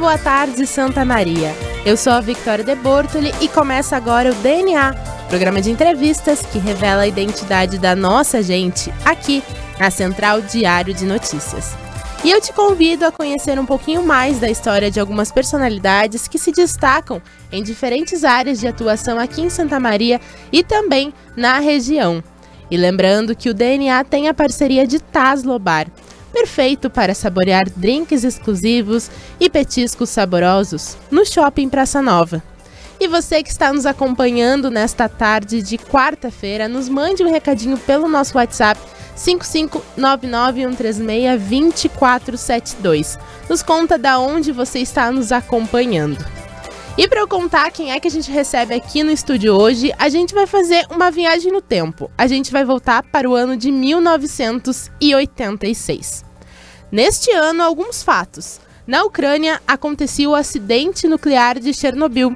boa tarde, Santa Maria. Eu sou a Victoria de Bortoli e começa agora o DNA, programa de entrevistas que revela a identidade da nossa gente aqui na Central Diário de Notícias. E eu te convido a conhecer um pouquinho mais da história de algumas personalidades que se destacam em diferentes áreas de atuação aqui em Santa Maria e também na região. E lembrando que o DNA tem a parceria de Taslo Bar, perfeito para saborear drinks exclusivos e petiscos saborosos no Shopping Praça Nova. E você que está nos acompanhando nesta tarde de quarta-feira, nos mande um recadinho pelo nosso WhatsApp 55991362472. Nos conta da onde você está nos acompanhando. E para eu contar quem é que a gente recebe aqui no estúdio hoje, a gente vai fazer uma viagem no tempo. A gente vai voltar para o ano de 1986. Neste ano, alguns fatos. Na Ucrânia, acontecia o acidente nuclear de Chernobyl.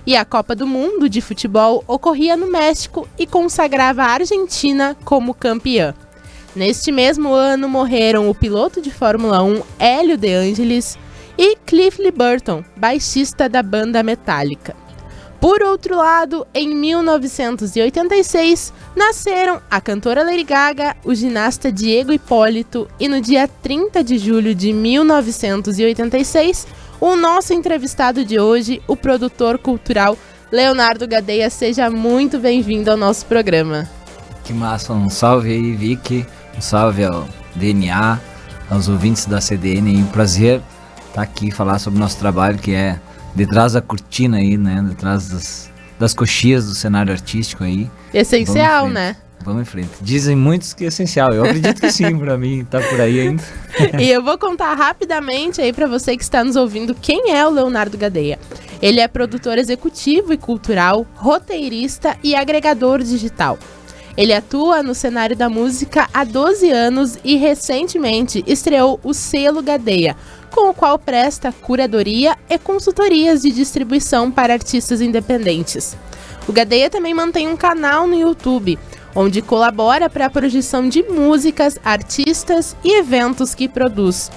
E a Copa do Mundo de futebol ocorria no México e consagrava a Argentina como campeã. Neste mesmo ano, morreram o piloto de Fórmula 1 Hélio De Angelis e Cliff Burton, baixista da banda Metallica. Por outro lado, em 1986, nasceram a cantora Lady Gaga, o ginasta Diego Hipólito e no dia 30 de julho de 1986, o nosso entrevistado de hoje, o produtor cultural Leonardo Gadeia. Seja muito bem-vindo ao nosso programa. Que massa, um salve aí, Vicky, um salve ao DNA, aos ouvintes da CDN, é um prazer estar aqui e falar sobre o nosso trabalho, que é detrás da cortina aí, né, detrás das coxias do cenário artístico aí. Essencial, né? Vamos em frente. Dizem muitos que é essencial, eu acredito que sim, pra mim, tá por aí ainda. E eu vou contar rapidamente aí pra você que está nos ouvindo quem é o Leonardo Gadeia. Ele é produtor executivo e cultural, roteirista e agregador digital. Ele atua no cenário da música há 12 anos e recentemente estreou o Selo Gadeia, com o qual presta curadoria e consultorias de distribuição para artistas independentes. O Gadeia também mantém um canal no YouTube, onde colabora para a projeção de músicas, artistas e eventos que produz.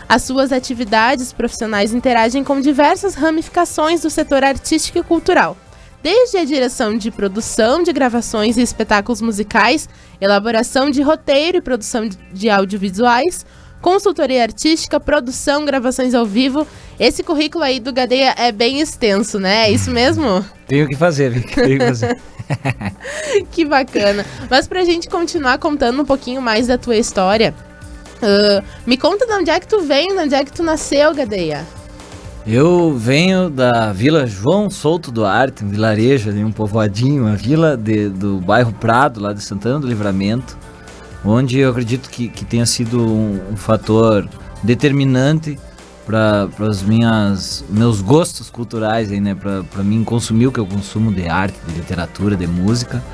As suas atividades profissionais interagem com diversas ramificações do setor artístico e cultural, desde a direção de produção de gravações e espetáculos musicais, elaboração de roteiro e produção de audiovisuais, consultoria artística, produção, gravações ao vivo. Esse currículo aí do Gadeia é bem extenso, né? É isso mesmo? Tenho que fazer, Vicky, tenho que fazer. Que bacana. Mas pra gente continuar contando um pouquinho mais da tua história, me conta de onde é que tu vem, de onde é que tu nasceu, Gadeia? Eu venho da Vila João Souto Duarte, um vilarejo, um povoadinho, uma vila do bairro Prado, lá de Santana do Livramento, onde eu acredito que tenha sido um fator determinante para os meus gostos culturais, aí, né? Para mim consumir o que eu consumo de arte, de literatura, de música,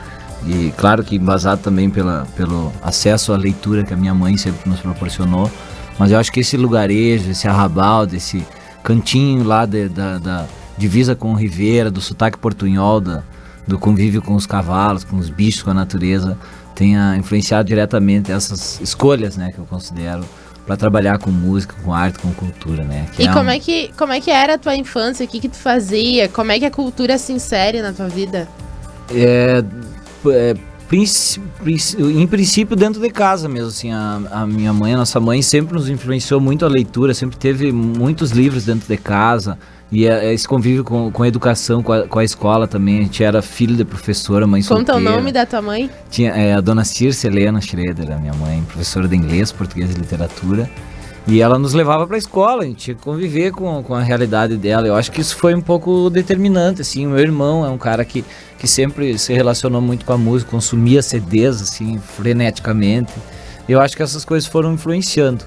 e claro que embasado também pelo acesso à leitura que a minha mãe sempre nos proporcionou. Mas eu acho que esse lugarejo, esse arrabalde, esse cantinho lá da divisa com o Ribeira, do sotaque portunhol, do convívio com os cavalos, com os bichos, com a natureza, tenha influenciado diretamente essas escolhas, né, que eu considero para trabalhar com música, com arte, com cultura, né. E como é que era a tua infância? O que tu fazia? Como é que a cultura se insere na tua vida? Em princípio dentro de casa mesmo, assim, a minha mãe, a nossa mãe sempre nos influenciou muito a leitura, sempre teve muitos livros dentro de casa, e esse convívio com a educação, com a escola também. A gente era filho de professora, mãe solteira. Conta o nome da tua mãe? Tinha a dona Circe Helena Schroeder, a minha mãe, professora de inglês, português e literatura, e ela nos levava para a escola, a gente tinha que conviver com a realidade dela. Eu acho que isso foi um pouco determinante, assim. O meu irmão é um cara que sempre se relacionou muito com a música, consumia CDs, assim, freneticamente. Eu acho que essas coisas foram influenciando.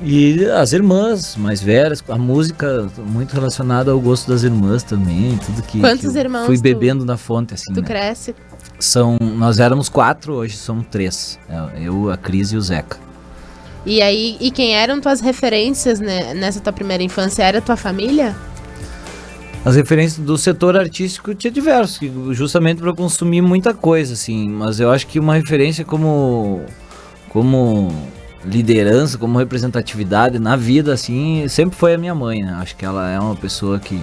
E as irmãs mais velhas, a música muito relacionada ao gosto das irmãs também, tudo que Quantos irmãos fui bebendo na fonte, assim, tu né? cresce? Nós éramos 4, hoje somos 3. Eu, a Cris e o Zeca. E aí, quem eram tuas referências, né, nessa tua primeira infância? Era tua família? As referências do setor artístico tinha diversos, justamente para consumir muita coisa, assim. Mas eu acho que uma referência como liderança, como representatividade na vida, assim, sempre foi a minha mãe, né? Acho que ela é uma pessoa que,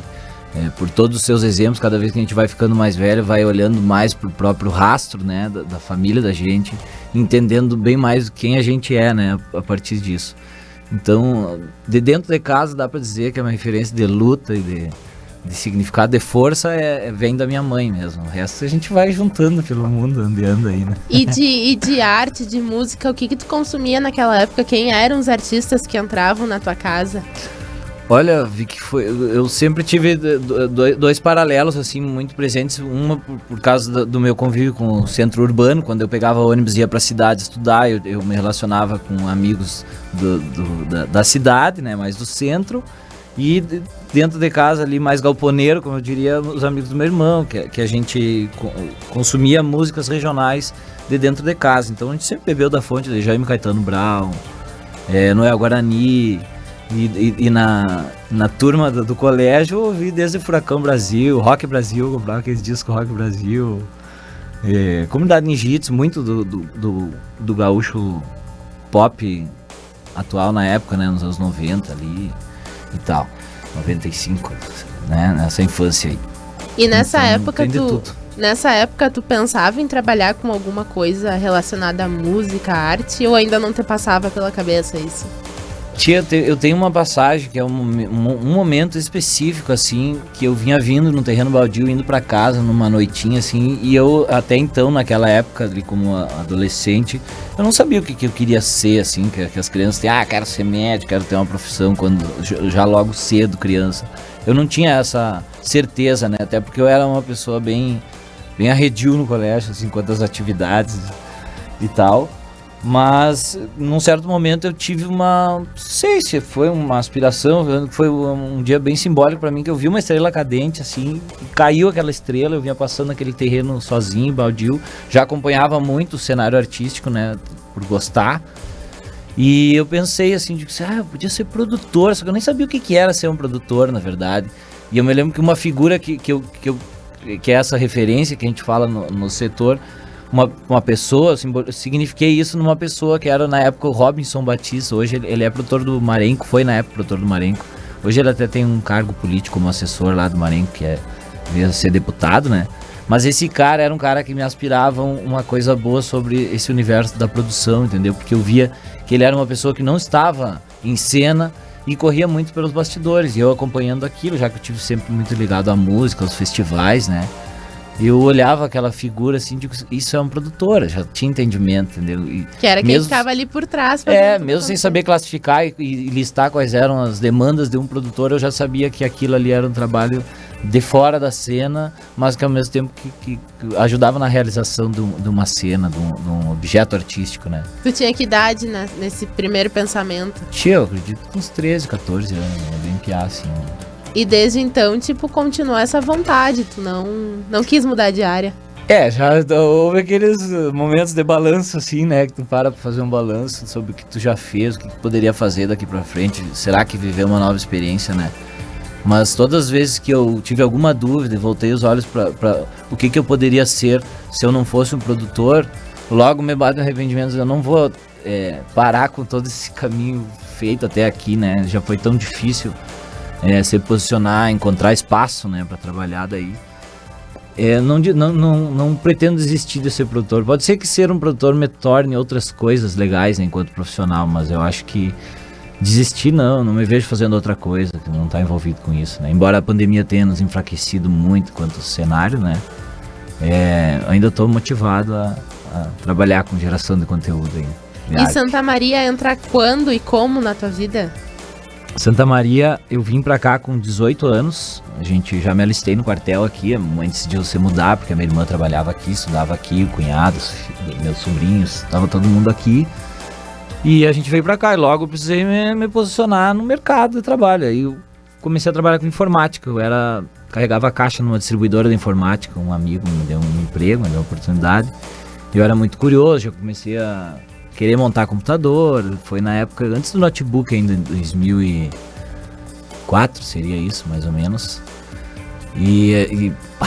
por todos os seus exemplos, cada vez que a gente vai ficando mais velho, vai olhando mais pro próprio rastro, né, da família da gente, entendendo bem mais quem a gente é, né, a partir disso. Então, de dentro de casa, dá pra dizer que é uma referência de luta e de significado de força vem da minha mãe mesmo. O resto a gente vai juntando pelo mundo, andando aí, né? E de arte, de música, o que tu consumia naquela época? Quem eram os artistas que entravam na tua casa? Olha, vi que eu sempre tive dois paralelos, assim, muito presentes. Uma por causa do meu convívio com o centro urbano. Quando eu pegava ônibus e ia pra cidade estudar, eu me relacionava com amigos da cidade, né, mais do centro. E dentro de casa ali, mais galponeiro, como eu diria, os amigos do meu irmão, que a gente consumia músicas regionais de dentro de casa. Então a gente sempre bebeu da fonte de Jaime Caetano Brown, Noel Guarani, e na turma do colégio eu ouvi desde Furacão Brasil, Rock Brasil, comprava aqueles discos Rock Brasil, Comunidade Ninjitsu, muito do gaúcho pop atual na época, né, nos anos 90 ali. E tal, 95, né, nessa infância aí. E nessa então, época tu pensava em trabalhar com alguma coisa relacionada à música, à arte, ou ainda não te passava pela cabeça isso? Eu tenho uma passagem que é um momento específico, assim, que eu vinha vindo no terreno baldio, indo pra casa numa noitinha, assim, e eu até então, naquela época, ali como adolescente, eu não sabia o que eu queria ser, assim, que as crianças têm, quero ser médico, quero ter uma profissão, quando já logo cedo, criança. Eu não tinha essa certeza, né, até porque eu era uma pessoa bem arredio no colégio, assim, quanto às atividades e tal. Mas, num certo momento, eu tive não sei se foi uma aspiração, foi um dia bem simbólico pra mim, que eu vi uma estrela cadente, assim, caiu aquela estrela, eu vinha passando aquele terreno sozinho, baldio, já acompanhava muito o cenário artístico, né, por gostar, e eu pensei, assim, eu podia ser produtor, só que eu nem sabia o que era ser um produtor, na verdade, e eu me lembro que uma figura que é essa referência que a gente fala no setor, uma pessoa, signifiquei isso numa pessoa que era na época o Robinson Batista. Hoje ele é produtor do Marenco, foi na época produtor do Marenco. Hoje ele até tem um cargo político como assessor lá do Marenco, que veio ser deputado, né? Mas esse cara era um cara que me aspirava uma coisa boa sobre esse universo da produção, entendeu? Porque eu via que ele era uma pessoa que não estava em cena e corria muito pelos bastidores. E eu acompanhando aquilo, já que eu tive sempre muito ligado à música, aos festivais, né? Eu olhava aquela figura assim, digo, isso é um produtor, já tinha entendimento, entendeu? Que era quem ficava ali por trás. Mesmo sem saber classificar e listar quais eram as demandas de um produtor, eu já sabia que aquilo ali era um trabalho de fora da cena, mas que ao mesmo tempo que ajudava na realização de uma cena, de um objeto artístico, né? Tu tinha que idade, né, nesse primeiro pensamento? Eu acredito que uns 13, 14 anos, bem piá, assim. E desde então, continuou essa vontade, tu não quis mudar de área. Já houve aqueles momentos de balanço, assim, né, que tu para pra fazer um balanço sobre o que tu já fez, o que tu poderia fazer daqui pra frente, será que viver uma nova experiência, né? Mas todas as vezes que eu tive alguma dúvida e voltei os olhos pra o que eu poderia ser se eu não fosse um produtor, logo me bate um arrependimento, eu não vou parar com todo esse caminho feito até aqui, né, já foi tão difícil se posicionar, encontrar espaço, né, para trabalhar daí. Não pretendo desistir de ser produtor. Pode ser que ser um produtor me torne outras coisas legais, né, enquanto profissional, mas eu acho que desistir não me vejo fazendo outra coisa, que não está envolvido com isso, né. Embora a pandemia tenha nos enfraquecido muito quanto ao cenário, né, ainda estou motivado a trabalhar com geração de conteúdo aí. E Santa Maria entra quando e como na tua vida? Santa Maria, eu vim pra cá com 18 anos, já me alistei no quartel aqui, a mãe decidiu se mudar, porque a minha irmã trabalhava aqui, estudava aqui, o cunhado, meus sobrinhos, tava todo mundo aqui, e a gente veio pra cá, e logo eu precisei me posicionar no mercado de trabalho, aí eu comecei a trabalhar com informática, carregava a caixa numa distribuidora de informática, um amigo me deu um emprego, me deu uma oportunidade, eu era muito curioso, já comecei a querer montar computador, foi na época, antes do notebook ainda, em 2004, seria isso, mais ou menos.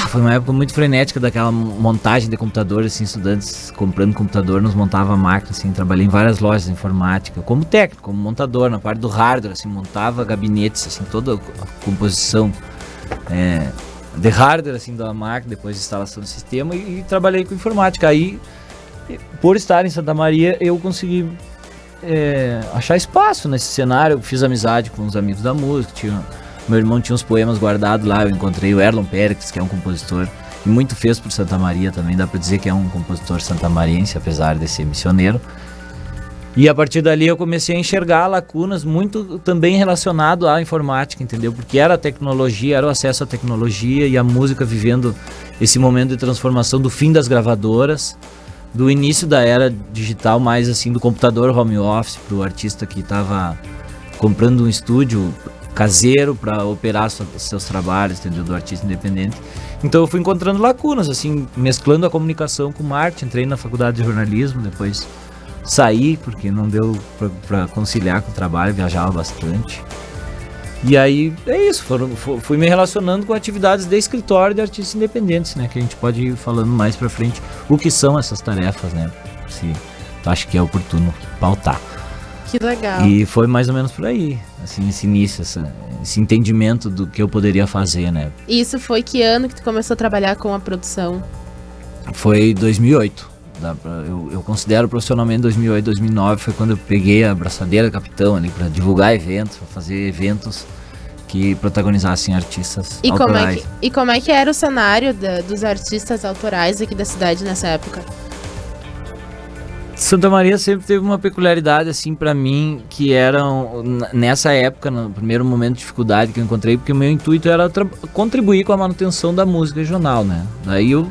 Foi uma época muito frenética daquela montagem de computador, assim, estudantes comprando computador, nos montava a máquina, assim, trabalhei em várias lojas de informática, como técnico, como montador, na parte do hardware, assim, montava gabinetes, assim, toda a composição de hardware, assim, da máquina, depois de instalação do sistema, e trabalhei com informática. Aí, por estar em Santa Maria, eu consegui achar espaço nesse cenário, fiz amizade com os amigos da música, meu irmão tinha uns poemas guardados lá, eu encontrei o Erlon Pericles, que é um compositor que muito fez por Santa Maria também, dá pra dizer que é um compositor santamariense, apesar de ser missioneiro. E a partir dali eu comecei a enxergar lacunas muito também relacionado à informática, entendeu? Porque era a tecnologia, era o acesso à tecnologia e a música vivendo esse momento de transformação do fim das gravadoras, do início da era digital, mais assim, do computador home office, pro artista que estava comprando um estúdio caseiro para operar seus trabalhos, entendeu? Do artista independente. Então eu fui encontrando lacunas, assim, mesclando a comunicação com o marketing. Entrei na faculdade de jornalismo, depois saí porque não deu para conciliar com o trabalho, viajava bastante. E aí é isso, fui me relacionando com atividades de escritório de artistas independentes, né? Que a gente pode ir falando mais para frente o que são essas tarefas, né? Se tu acha que é oportuno pautar. Que legal. E foi mais ou menos por aí, assim, esse início, esse entendimento do que eu poderia fazer, né? E isso foi que ano que tu começou a trabalhar com a produção? Foi 2008. Eu considero profissionalmente 2008, 2009, foi quando eu peguei a braçadeira capitão ali para divulgar eventos, para fazer eventos que protagonizassem artistas autorais. E como é que era o cenário dos artistas autorais aqui da cidade nessa época? Santa Maria sempre teve uma peculiaridade, assim, pra mim, que era, nessa época, no primeiro momento de dificuldade que eu encontrei, porque o meu intuito era contribuir com a manutenção da música regional, né? Daí eu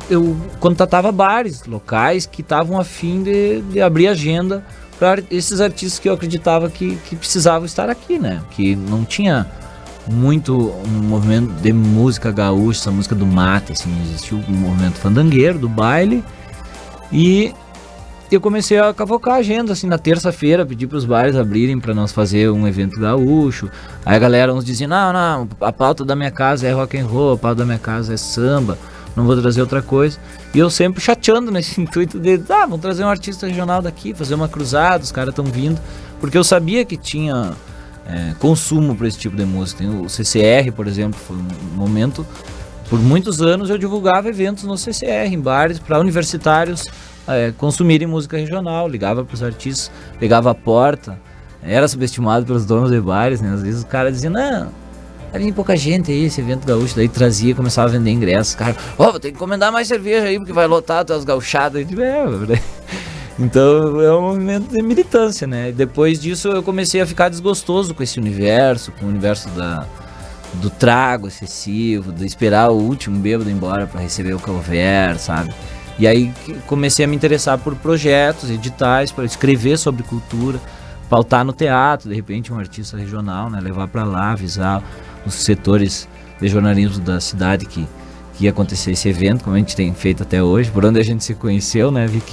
contatava bares locais que estavam a fim de abrir agenda para esses artistas que eu acreditava que precisavam estar aqui, né? Que não tinha muito um movimento de música gaúcha, essa música do mate, assim, existiu um movimento fandangueiro, do baile, e eu comecei a cavocar a agenda, assim, na terça-feira, pedi para os bares abrirem para nós fazer um evento gaúcho. Aí a galera uns dizia, não, a pauta da minha casa é rock and roll, a pauta da minha casa é samba, não vou trazer outra coisa. E eu sempre chateando nesse intuito de, vamos trazer um artista regional daqui, fazer uma cruzada, os caras estão vindo. Porque eu sabia que tinha consumo para esse tipo de música. Tem o CCR, por exemplo, foi um momento, por muitos anos eu divulgava eventos no CCR, em bares, para universitários consumirem música regional, ligava para os artistas, pegava a porta, era subestimado pelos donos de bares, né? Às vezes os caras diziam, não, vai vir pouca gente aí, esse evento gaúcho, daí trazia, começava a vender ingressos, cara, vou ter que encomendar mais cerveja aí, porque vai lotar as gauchadas, então é um movimento de militância, né? Depois disso eu comecei a ficar desgostoso com esse universo, com o universo do trago excessivo, de esperar o último bêbado embora para receber o cover, sabe? E aí comecei a me interessar por projetos, editais, para escrever sobre cultura, pautar no teatro, de repente um artista regional, né, levar para lá, avisar os setores de jornalismo da cidade que ia acontecer esse evento, como a gente tem feito até hoje, por onde a gente se conheceu, né, Vicky?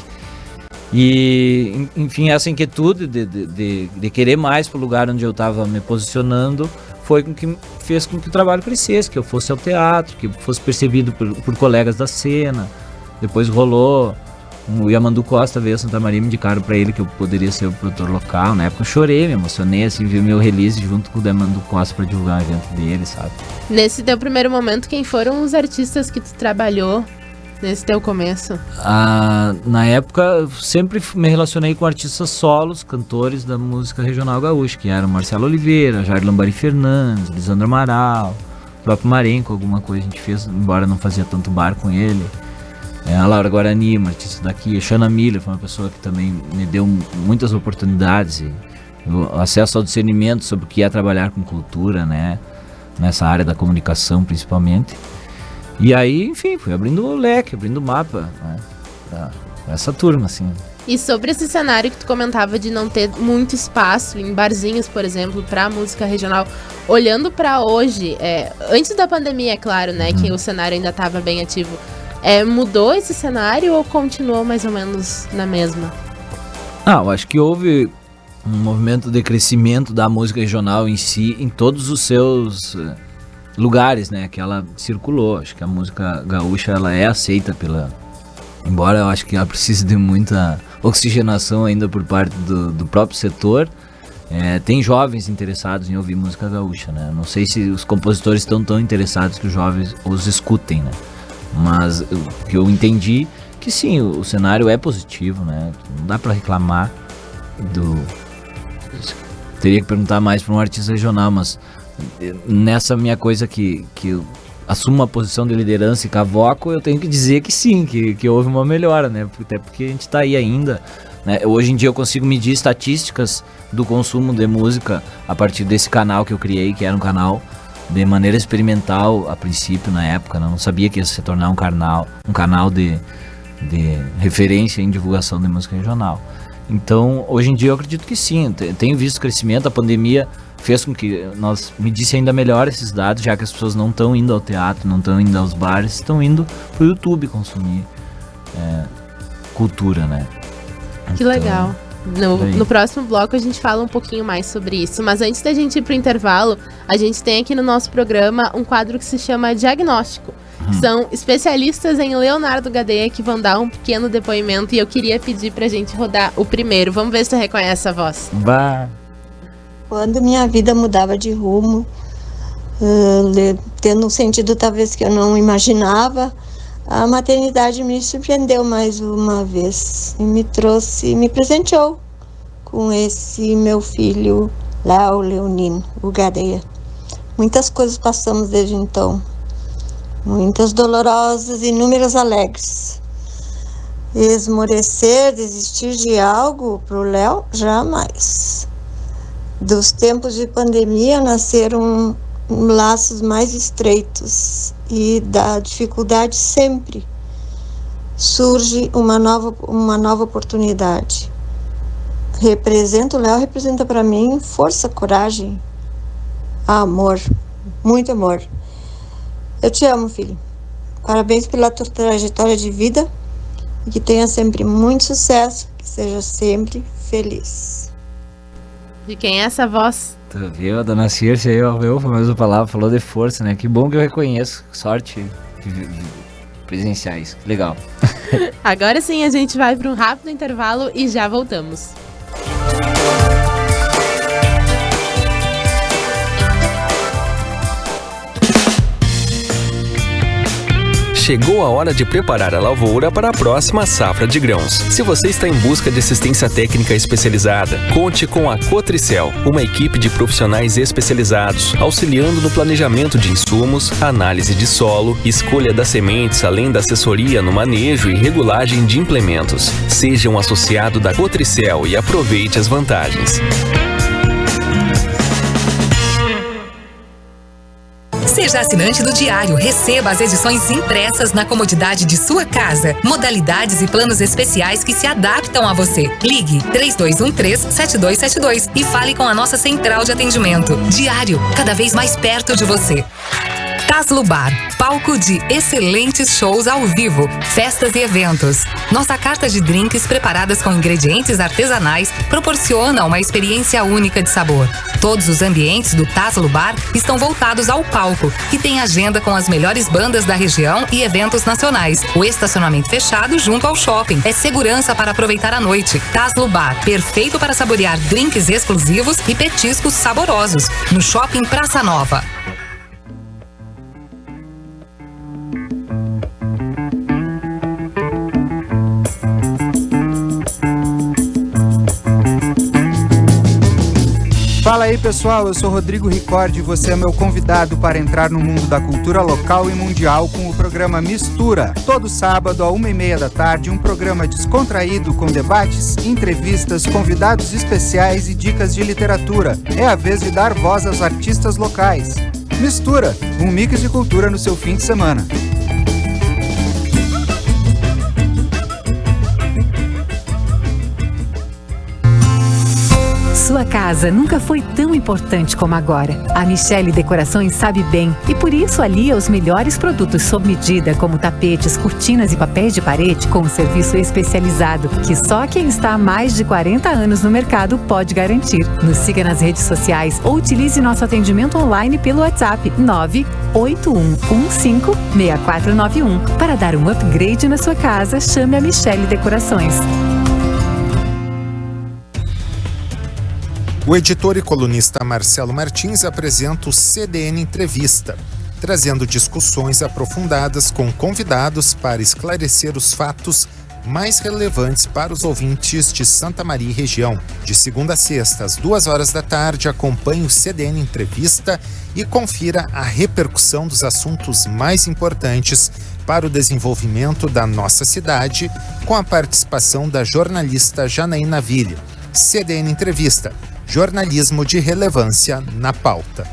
E, enfim, essa inquietude de querer mais para o lugar onde eu estava me posicionando foi com que fez com que o trabalho crescesse, que eu fosse ao teatro, que fosse percebido por colegas da cena. Depois rolou, o Yamandu Costa veio a Santa Maria, me indicaram pra ele que eu poderia ser o produtor local. Na época eu chorei, me emocionei, assim, vi o meu release junto com o Yamandu Costa pra divulgar o evento dele, sabe? Nesse teu primeiro momento, quem foram os artistas que tu trabalhou nesse teu começo? Na época, eu sempre me relacionei com artistas solos, cantores da música regional gaúcha, que eram Marcelo Oliveira, Jair Lambari Fernandes, Lisandro Amaral, o próprio Marenco, alguma coisa a gente fez, embora não fazia tanto bar com ele. A Laura Guarani, uma artista daqui, a Xana Miller foi uma pessoa que também me deu muitas oportunidades, o acesso ao discernimento sobre o que é trabalhar com cultura, né, nessa área da comunicação principalmente. E aí, enfim, fui abrindo o leque, abrindo o mapa, né, pra essa turma, assim. E sobre esse cenário que tu comentava de não ter muito espaço em barzinhos, por exemplo, pra música regional, olhando pra hoje, antes da pandemia, é claro, né, que o cenário ainda estava bem ativo, mudou esse cenário ou continuou mais ou menos na mesma? Eu acho que houve um movimento de crescimento da música regional em si, em todos os seus lugares, né, que ela circulou. Acho que a música gaúcha, ela é aceita embora eu acho que ela precise de muita oxigenação ainda por parte do próprio setor. Tem jovens interessados em ouvir música gaúcha, né? Não sei se os compositores estão tão interessados que os jovens os escutem, né? Mas o que eu entendi que sim, o cenário é positivo, né? Não dá pra reclamar Teria que perguntar mais pra um artista regional, mas nessa minha coisa que eu assumo uma posição de liderança e cavoco, eu tenho que dizer que sim, que houve uma melhora, né? Até porque a gente tá aí ainda, né? Hoje em dia eu consigo medir estatísticas do consumo de música a partir desse canal que eu criei, que era um canal de maneira experimental a princípio, na época, né? Eu não sabia que ia se tornar um canal de referência em divulgação de música regional. Então, hoje em dia eu acredito que sim, tenho visto crescimento. A pandemia fez com que nós medisse ainda melhor esses dados, já que as pessoas não estão indo ao teatro, não estão indo aos bares, estão indo pro YouTube consumir cultura, né? Que legal. No próximo bloco a gente fala um pouquinho mais sobre isso, mas antes da gente ir pro intervalo, a gente tem aqui no nosso programa um quadro que se chama Diagnóstico. São especialistas em Leonardo Gadeia que vão dar um pequeno depoimento e eu queria pedir pra gente rodar o primeiro. Vamos ver se tu reconhece a voz. Bah. Quando minha vida mudava de rumo, tendo um sentido talvez que eu não imaginava, a maternidade me surpreendeu mais uma vez e me presenteou com esse meu filho, Léo Leonino, o Gadeia. Muitas coisas passamos desde então, muitas dolorosas e inúmeras alegres. Esmorecer, desistir de algo para o Léo, jamais. Dos tempos de pandemia nasceram laços mais estreitos e da dificuldade sempre surge uma nova oportunidade. O Léo representa para mim força, coragem, amor, muito amor. Eu te amo, filho. Parabéns pela tua trajetória de vida e que tenha sempre muito sucesso, que seja sempre feliz. De quem é essa voz? Tu viu, a dona Circe aí, a famosa palavra, falou de força, né? Que bom que eu reconheço. Sorte presenciar isso. Que legal. Agora sim, a gente vai para um rápido intervalo e já voltamos. Chegou a hora de preparar a lavoura para a próxima safra de grãos. Se você está em busca de assistência técnica especializada, conte com a Cotricel, uma equipe de profissionais especializados, auxiliando no planejamento de insumos, análise de solo, escolha das sementes, além da assessoria no manejo e regulagem de implementos. Seja um associado da Cotricel e aproveite as vantagens. Seja assinante do Diário, receba as edições impressas na comodidade de sua casa. Modalidades e planos especiais que se adaptam a você. Ligue 3213-7272 e fale com a nossa central de atendimento. Diário, cada vez mais perto de você. Taslo Bar, palco de excelentes shows ao vivo, festas e eventos. Nossa carta de drinks preparadas com ingredientes artesanais proporciona uma experiência única de sabor. Todos os ambientes do Taslo Bar estão voltados ao palco, que tem agenda com as melhores bandas da região e eventos nacionais. O estacionamento fechado junto ao shopping é segurança para aproveitar a noite. Taslo Bar, perfeito para saborear drinks exclusivos e petiscos saborosos. No Shopping Praça Nova. Fala aí pessoal, eu sou Rodrigo Ricordi e você é meu convidado para entrar no mundo da cultura local e mundial com o programa Mistura. Todo sábado, à 1h30 da tarde, um programa descontraído com debates, entrevistas, convidados especiais e dicas de literatura. É a vez de dar voz aos artistas locais. Mistura, um mix de cultura no seu fim de semana. Sua casa nunca foi tão importante como agora. A Michele Decorações sabe bem e por isso alia os melhores produtos sob medida, como tapetes, cortinas e papéis de parede, com um serviço especializado que só quem está há mais de 40 anos no mercado pode garantir. Nos siga nas redes sociais ou utilize nosso atendimento online pelo WhatsApp 981156491. Para dar um upgrade na sua casa, chame a Michele Decorações. O editor e colunista Marcelo Martins apresenta o CDN Entrevista, trazendo discussões aprofundadas com convidados para esclarecer os fatos mais relevantes para os ouvintes de Santa Maria e região. De segunda a sexta, às 14h, acompanhe o CDN Entrevista e confira a repercussão dos assuntos mais importantes para o desenvolvimento da nossa cidade, com a participação da jornalista Janaína Ville. CDN Entrevista, jornalismo de relevância na pauta.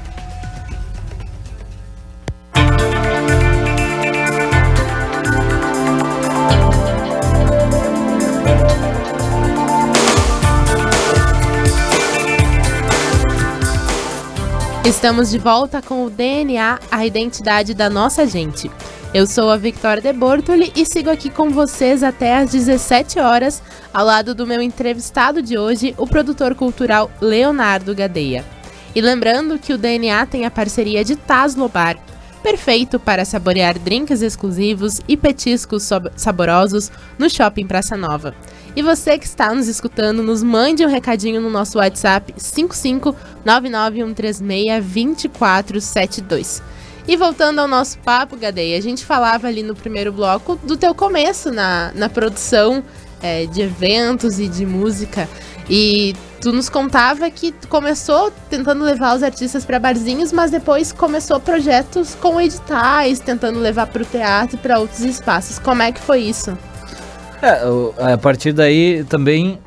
Estamos de volta com o DNA, a identidade da nossa gente. Eu sou a Victoria de Bortoli e sigo aqui com vocês até às 17 horas, ao lado do meu entrevistado de hoje, o produtor cultural Leonardo Gadeia. E lembrando que o DNA tem a parceria de Taslo Bar, perfeito para saborear drinks exclusivos e petiscos saborosos no Shopping Praça Nova. E você que está nos escutando, nos mande um recadinho no nosso WhatsApp 55991362472. E voltando ao nosso papo, Gadeia, a gente falava ali no primeiro bloco do teu começo na produção de eventos e de música. E tu nos contava que tu começou tentando levar os artistas para barzinhos, mas depois começou projetos com editais, tentando levar para o teatro e para outros espaços. Como é que foi isso? A partir daí também,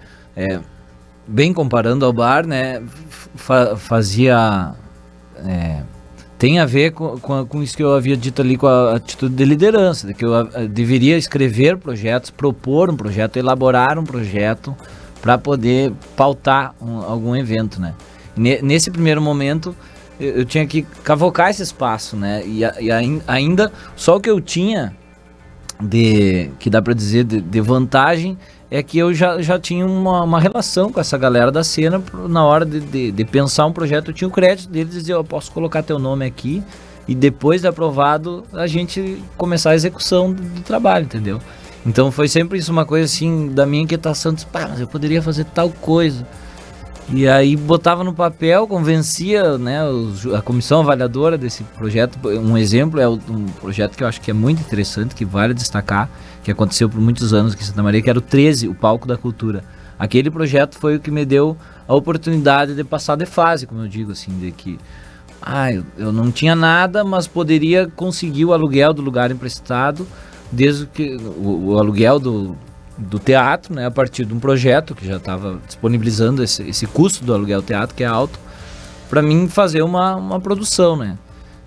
bem comparando ao bar, né, fazia... tem a ver com isso que eu havia dito ali, com a atitude de liderança, de que eu deveria escrever projetos, propor um projeto, elaborar um projeto para poder pautar algum evento, né. Nesse primeiro momento, eu tinha que cavocar esse espaço, né, e ainda só o que eu tinha, que dá para dizer, de vantagem, é que eu já tinha uma relação com essa galera da cena. Na hora de pensar um projeto, eu tinha o crédito deles e dizer, eu posso colocar teu nome aqui, e depois de aprovado, a gente começar a execução do trabalho, entendeu? Então foi sempre isso, uma coisa assim, da minha inquietação, disse, mas eu poderia fazer tal coisa. E aí botava no papel, convencia, né, a comissão avaliadora desse projeto. Um exemplo é um projeto que eu acho que é muito interessante, que vale destacar, que aconteceu por muitos anos aqui em Santa Maria, que era o 13, o Palco da Cultura. Aquele projeto foi o que me deu a oportunidade de passar de fase, como eu digo, assim, de que eu não tinha nada, mas poderia conseguir o aluguel do lugar emprestado, desde que o aluguel do teatro, né, a partir de um projeto que já estava disponibilizando esse custo do aluguel do teatro, que é alto, para mim fazer uma produção, né.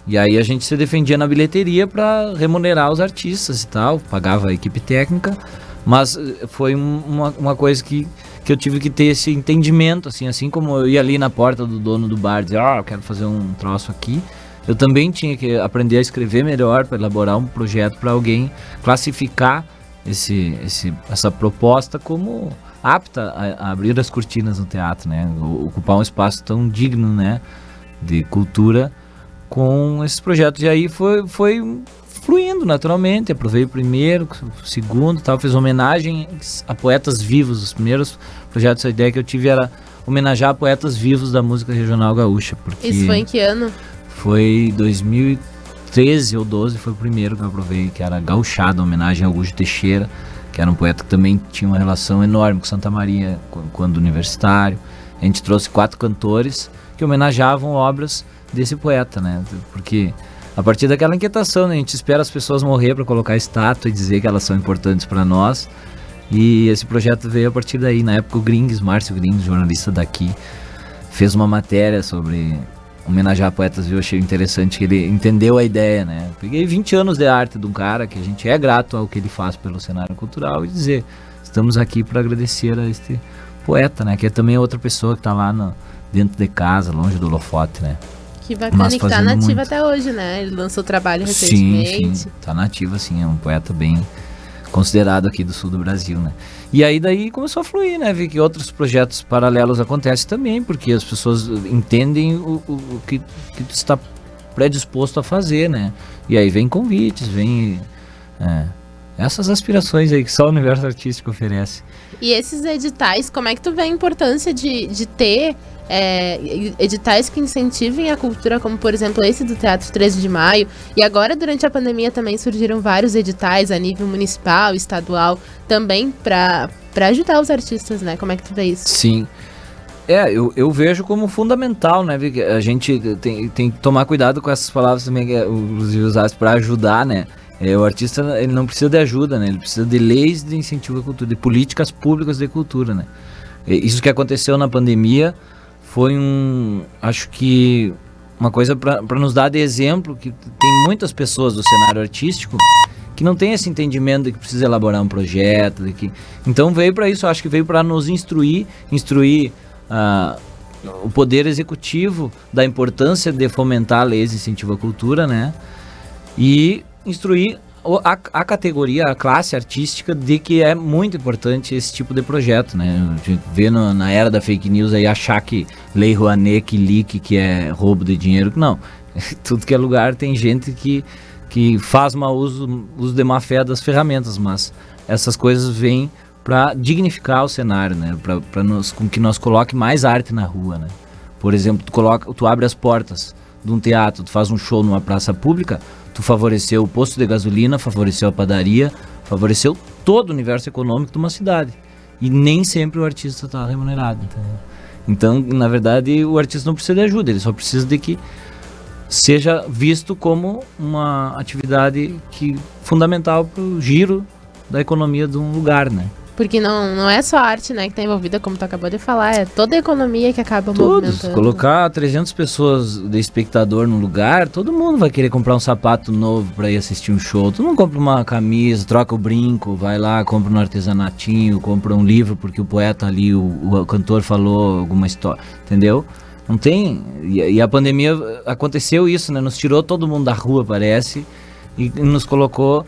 E aí a gente se defendia na bilheteria para remunerar os artistas e tal, pagava a equipe técnica, mas foi uma coisa que eu tive que ter esse entendimento, assim como eu ia ali na porta do dono do bar dizer, eu quero fazer um troço aqui, eu também tinha que aprender a escrever melhor para elaborar um projeto para alguém classificar essa proposta como apta a abrir as cortinas no teatro, né? Ocupar um espaço tão digno, né, de cultura com esses projetos. E aí foi fluindo naturalmente. Aprovei o primeiro, o segundo, tal, fiz homenagem a poetas vivos. Os primeiros projetos, a ideia que eu tive era homenagear poetas vivos da música regional gaúcha. Porque isso foi em que ano? Foi 2013 ou 12, foi o primeiro que eu aprovei, que era Gauchada, homenagem a Augusto Teixeira, que era um poeta que também tinha uma relação enorme com Santa Maria, quando universitário. A gente trouxe 4 cantores que homenageavam obras desse poeta, né? Porque a partir daquela inquietação, né, a gente espera as pessoas morrer para colocar estátua e dizer que elas são importantes para nós. E esse projeto veio a partir daí. Na época o Márcio Grings, jornalista daqui, fez uma matéria sobre homenagear poetas, eu achei interessante que ele entendeu a ideia, né? Peguei 20 anos de arte de um cara que a gente é grato ao que ele faz pelo cenário cultural e dizer, estamos aqui para agradecer a este poeta, né? Que é também outra pessoa que está lá dentro de casa, longe do holofote, né? Que bacana, Mas e que tá fazendo nativa muito. até hoje, né? Ele lançou trabalho Sim, recentemente. sim, tá nativo, assim, é um poeta bem considerado aqui do sul do Brasil, né? E aí daí começou a fluir, né? Vi que outros projetos paralelos acontecem também, porque as pessoas entendem o que tu está predisposto a fazer, né? E aí vem convites, vem essas aspirações aí que só o universo artístico oferece. E esses editais, como é que tu vê a importância de ter editais que incentivem a cultura, como por exemplo esse do Teatro 13 de Maio, e agora durante a pandemia também surgiram vários editais a nível municipal, estadual, também para ajudar os artistas, né? Como é que tu vê isso? Sim. Eu vejo como fundamental, né? Porque a gente tem que tomar cuidado com essas palavras também, inclusive usadas para ajudar, né? O artista, ele não precisa de ajuda, né? Ele precisa de leis de incentivo à cultura, de políticas públicas de cultura, né? Isso que aconteceu na pandemia foi acho que uma coisa para nos dar de exemplo, que tem muitas pessoas do cenário artístico que não tem esse entendimento de que precisa elaborar um projeto, então veio para isso, acho que veio para nos instruir o poder executivo da importância de fomentar leis de incentivo à cultura, né? E instruir a categoria, a classe artística de que é muito importante esse tipo de projeto, né? A gente vê na era da fake news aí achar que Lei Rouanet, que é roubo de dinheiro, não. Tudo que é lugar tem gente que faz mau uso de má fé das ferramentas, mas essas coisas vêm para dignificar o cenário, né? Para com que nós coloque mais arte na rua, né? Por exemplo, tu abre as portas de um teatro, tu faz um show numa praça pública, tu favoreceu o posto de gasolina, favoreceu a padaria, favoreceu todo o universo econômico de uma cidade. E nem sempre o artista está remunerado, entendeu? Então, na verdade, o artista não precisa de ajuda, ele só precisa de que seja visto como uma atividade fundamental para o giro da economia de um lugar, né? Porque não é só a arte, né, que tá envolvida, como tu acabou de falar, é toda a economia que acaba Todos. movimentando. Colocar 300 pessoas de espectador no lugar, todo mundo vai querer comprar um sapato novo para ir assistir um show. Tu não compra uma camisa, troca o brinco, vai lá, compra um artesanatinho, compra um livro porque o poeta ali, o cantor falou alguma história, entendeu? Não tem. E a pandemia aconteceu isso, né? Nos tirou todo mundo da rua, parece, e nos colocou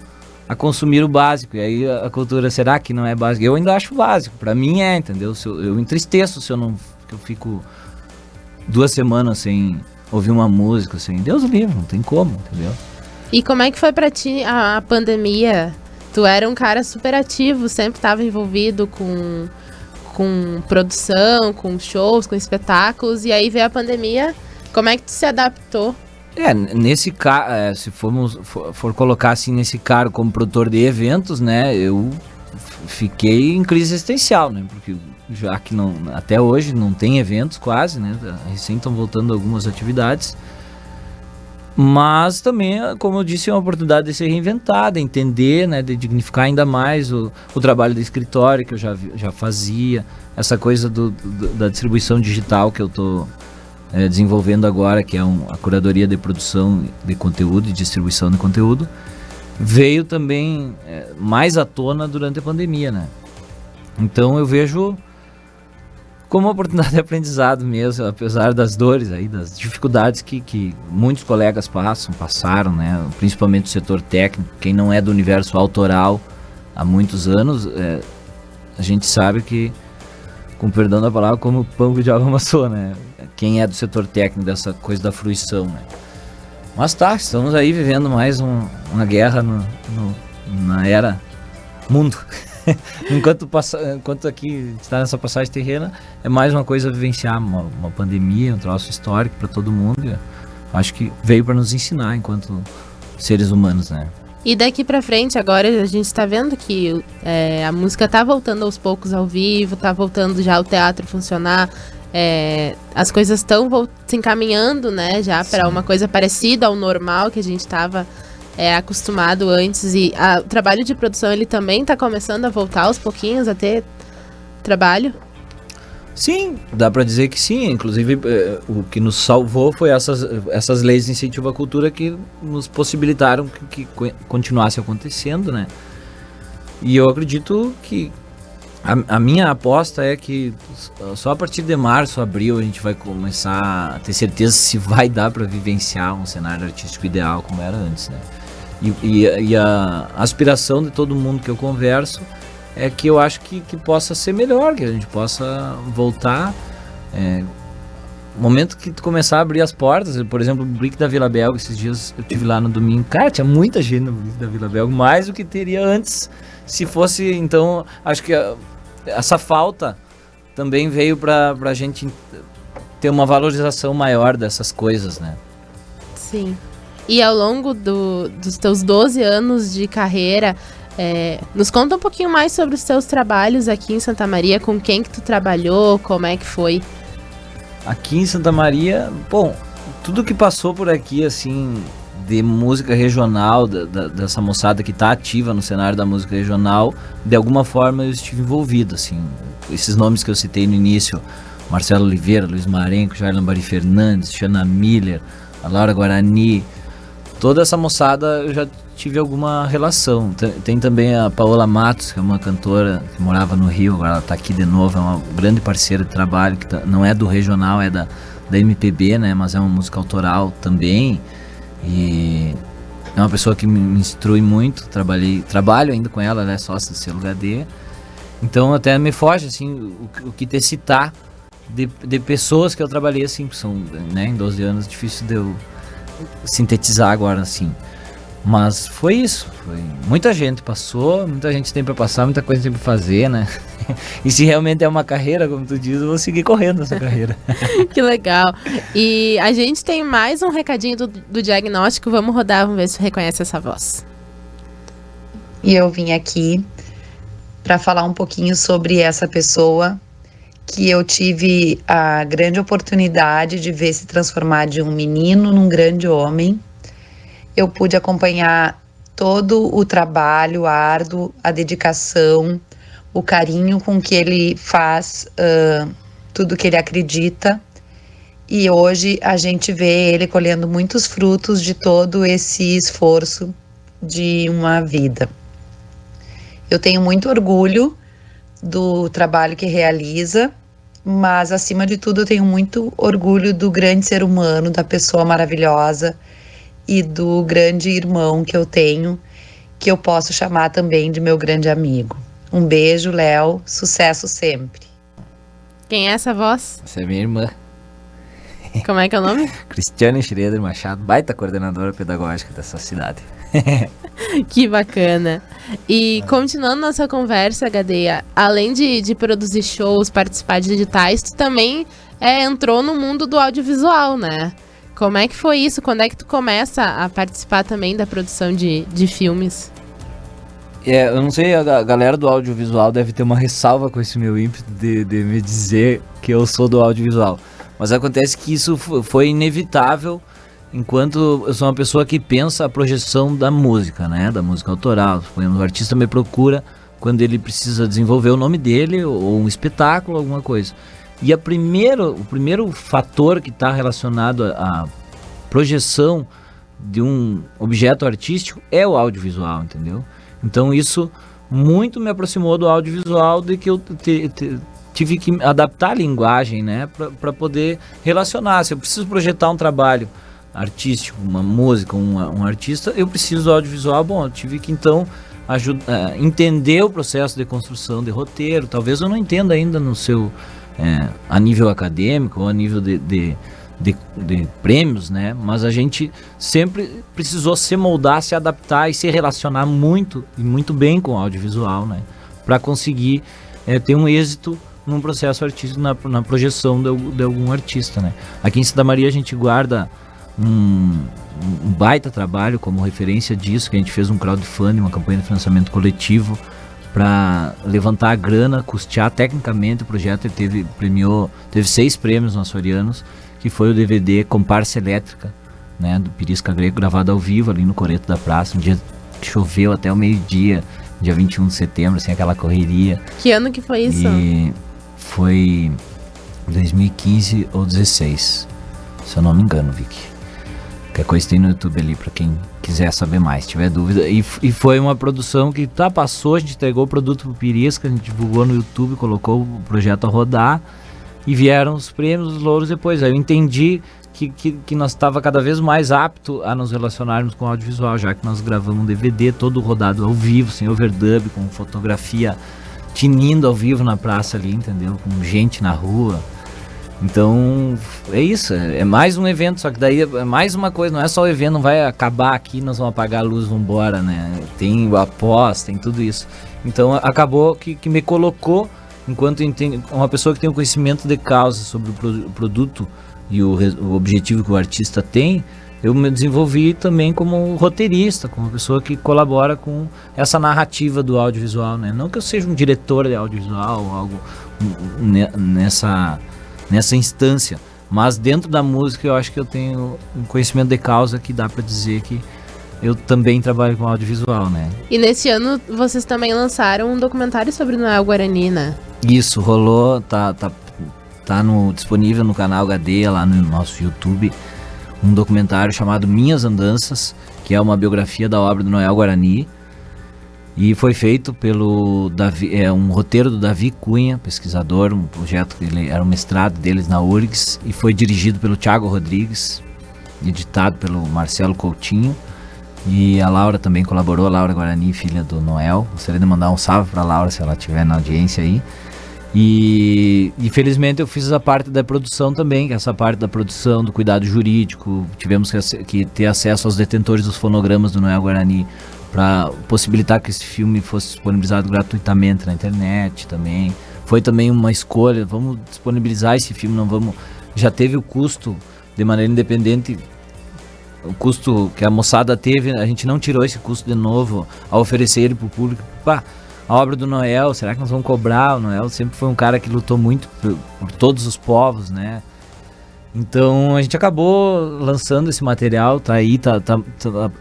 a consumir o básico. E aí a cultura, será que não é básico? Eu ainda acho básico, pra mim entendeu? Eu entristeço se eu fico 2 semanas sem ouvir uma música, sem Deus livre, não tem como, entendeu? E como é que foi pra ti a pandemia? Tu era um cara super ativo, sempre estava envolvido com produção, com shows, com espetáculos, e aí veio a pandemia, como é que tu se adaptou? Nesse caso, se for colocar assim nesse cargo como produtor de eventos, né, eu fiquei em crise existencial, né, porque já que até hoje não tem eventos quase, né, recém estão voltando algumas atividades, mas também, como eu disse, é uma oportunidade de se reinventar, de entender, né, de dignificar ainda mais o trabalho do escritório que eu já fazia, essa coisa da distribuição digital que eu estou desenvolvendo agora, que é a curadoria de produção de conteúdo e distribuição de conteúdo, veio também mais à tona durante a pandemia, né? Então eu vejo como uma oportunidade de aprendizado mesmo, apesar das dores aí, das dificuldades que muitos colegas passaram, né? Principalmente o setor técnico, quem não é do universo autoral há muitos anos, a gente sabe que, com perdão da palavra, como o pão que o diabo amassou, né? Quem é do setor técnico, dessa coisa da fruição, né? Mas estamos aí vivendo mais uma guerra na era mundo. Enquanto aqui está nessa passagem terrena, é mais uma coisa vivenciar uma pandemia, um troço histórico para todo mundo. Acho que veio para nos ensinar enquanto seres humanos, né? E daqui pra frente, agora a gente está vendo que a música tá voltando aos poucos ao vivo, tá voltando já o teatro funcionar, as coisas estão se encaminhando, né, já para uma coisa parecida ao normal que a gente estava acostumado antes, e o trabalho de produção ele também tá começando a voltar aos pouquinhos a ter trabalho. Sim, dá para dizer que sim. Inclusive, o que nos salvou foi essas leis de incentivo à cultura que nos possibilitaram que continuasse acontecendo, né? E eu acredito que A minha aposta é que só a partir de março, abril, a gente vai começar a ter certeza se vai dar para vivenciar um cenário artístico ideal como era antes, né? E a aspiração de todo mundo que eu converso é que eu acho que possa ser melhor, que a gente possa voltar. No momento que tu começar a abrir as portas, por exemplo, o Brick da Vila Belga, esses dias eu estive lá no domingo, cara, tinha muita gente no Brick da Vila Belga, mais do que teria antes, se fosse, então, acho que essa falta também veio pra gente ter uma valorização maior dessas coisas, né? Sim. E ao longo dos teus 12 anos de carreira, nos conta um pouquinho mais sobre os teus trabalhos aqui em Santa Maria, com quem que tu trabalhou, como é que foi? Aqui em Santa Maria, bom, tudo que passou por aqui, assim, de música regional, dessa moçada que tá ativa no cenário da música regional, de alguma forma eu estive envolvido, assim. Esses nomes que eu citei no início, Marcelo Oliveira, Luiz Marenco, Jair Lambari Fernandes, Xana Miller, a Laura Guarani, toda essa moçada eu já tive alguma relação. Tem também a Paola Matos, que é uma cantora que morava no Rio, agora ela tá aqui de novo, é uma grande parceira de trabalho, que não é do regional, é da MPB, né, mas é uma música autoral também, e é uma pessoa que me instrui muito, trabalho ainda com ela é sócia do selo HD, então até me foge, assim, o que te citar de pessoas que eu trabalhei, assim, que são, né, em 12 anos, difícil de eu sintetizar agora, assim. Mas foi isso, muita gente passou, muita gente tem pra passar, muita coisa tem pra fazer, né? E se realmente é uma carreira, como tu diz, eu vou seguir correndo essa carreira. Que legal. E a gente tem mais um recadinho do diagnóstico, vamos rodar, vamos ver se tu reconhece essa voz. E eu vim aqui para falar um pouquinho sobre essa pessoa que eu tive a grande oportunidade de ver se transformar de um menino num grande homem. Eu pude acompanhar todo o trabalho árduo, a dedicação, o carinho com que ele faz tudo que ele acredita. E hoje a gente vê ele colhendo muitos frutos de todo esse esforço de uma vida. Eu tenho muito orgulho do trabalho que realiza, mas acima de tudo eu tenho muito orgulho do grande ser humano, da pessoa maravilhosa e do grande irmão que eu tenho, que eu posso chamar também de meu grande amigo. Um beijo, Léo, sucesso sempre. Quem é essa voz? Essa é minha irmã. Como é que é o nome? Cristiane Schroeder Machado, baita coordenadora pedagógica dessa cidade. Que bacana. E continuando nossa conversa, Gadeia, além de produzir shows, participar de editais, tu também entrou no mundo do audiovisual, né? Como é que foi isso? Quando é que tu começa a participar também da produção de filmes? Eu não sei, a galera do audiovisual deve ter uma ressalva com esse meu ímpeto de me dizer que eu sou do audiovisual. Mas acontece que isso foi inevitável enquanto eu sou uma pessoa que pensa a projeção da música, né? Da música autoral. O artista me procura quando ele precisa desenvolver o nome dele ou um espetáculo, alguma coisa. E o primeiro fator que está relacionado à projeção de um objeto artístico é o audiovisual, entendeu? Então isso muito me aproximou do audiovisual, de que eu tive que adaptar a linguagem, né, para poder relacionar. Se eu preciso projetar um trabalho artístico, uma música, um artista, eu preciso do audiovisual. Bom, eu tive que então entender o processo de construção de roteiro. Talvez eu não entenda ainda no seu a nível acadêmico ou a nível de prêmios, né? Mas a gente sempre precisou se moldar, se adaptar e se relacionar muito e muito bem com o audiovisual, né? Para conseguir ter um êxito num processo artístico, na projeção de algum artista, né? Aqui em Santa Maria a gente guarda um baita trabalho como referência disso, que a gente fez um crowdfunding, uma campanha de financiamento coletivo para levantar a grana, custear tecnicamente o projeto. Ele teve 6 prêmios no Açorianos, que foi o DVD Comparsa Elétrica, né, do Pirisca Grego, gravado ao vivo ali no Coreto da Praça, um dia que choveu até o meio-dia, dia 21 de setembro, assim, aquela correria. Que ano que foi isso? E foi 2015 ou 2016, se eu não me engano, Vicky. Qualquer coisa tem no YouTube ali pra quem quiser saber mais, tiver dúvida. E foi uma produção que passou, a gente entregou o produto pro Pirisca, a gente divulgou no YouTube, colocou o projeto a rodar e vieram os prêmios, os louros depois. Aí eu entendi que nós estava cada vez mais apto a nos relacionarmos com o audiovisual, já que nós gravamos um DVD todo rodado ao vivo, sem overdub, com fotografia tinindo ao vivo na praça ali, entendeu? Com gente na rua. Então, é isso, é mais um evento, só que daí é mais uma coisa, não é só o evento, não vai acabar aqui, nós vamos apagar a luz, vamos embora, né? Tem o após, tem tudo isso. Então, acabou que me colocou, enquanto uma pessoa que tem um conhecimento de causa sobre o produto e o objetivo que o artista tem, eu me desenvolvi também como roteirista, como uma pessoa que colabora com essa narrativa do audiovisual, né? Não que eu seja um diretor de audiovisual ou algo nessa instância, mas dentro da música eu acho que eu tenho um conhecimento de causa que dá para dizer que eu também trabalho com audiovisual, né? E nesse ano vocês também lançaram um documentário sobre Noel Guarani, né? Isso, rolou, tá disponível no canal HD, lá no nosso YouTube, um documentário chamado Minhas Andanças, que é uma biografia da obra do Noel Guarani. E foi feito pelo um roteiro do Davi Cunha, pesquisador, um projeto que ele era um mestrado deles na URGS, e foi dirigido pelo Thiago Rodrigues, editado pelo Marcelo Coutinho, e a Laura também colaborou, a Laura Guarani, filha do Noel. Gostaria de mandar um salve para a Laura, se ela estiver na audiência aí. E felizmente eu fiz a parte da produção também, que é essa parte da produção, do cuidado jurídico. Tivemos que ter acesso aos detentores dos fonogramas do Noel Guarani, para possibilitar que esse filme fosse disponibilizado gratuitamente na internet também. Foi também uma escolha, vamos disponibilizar esse filme, não vamos... Já teve o custo de maneira independente, o custo que a moçada teve, a gente não tirou esse custo de novo ao oferecer ele para o público. Pá, a obra do Noel, será que nós vamos cobrar? O Noel sempre foi um cara que lutou muito por todos os povos, né? Então a gente acabou lançando esse material, tá aí,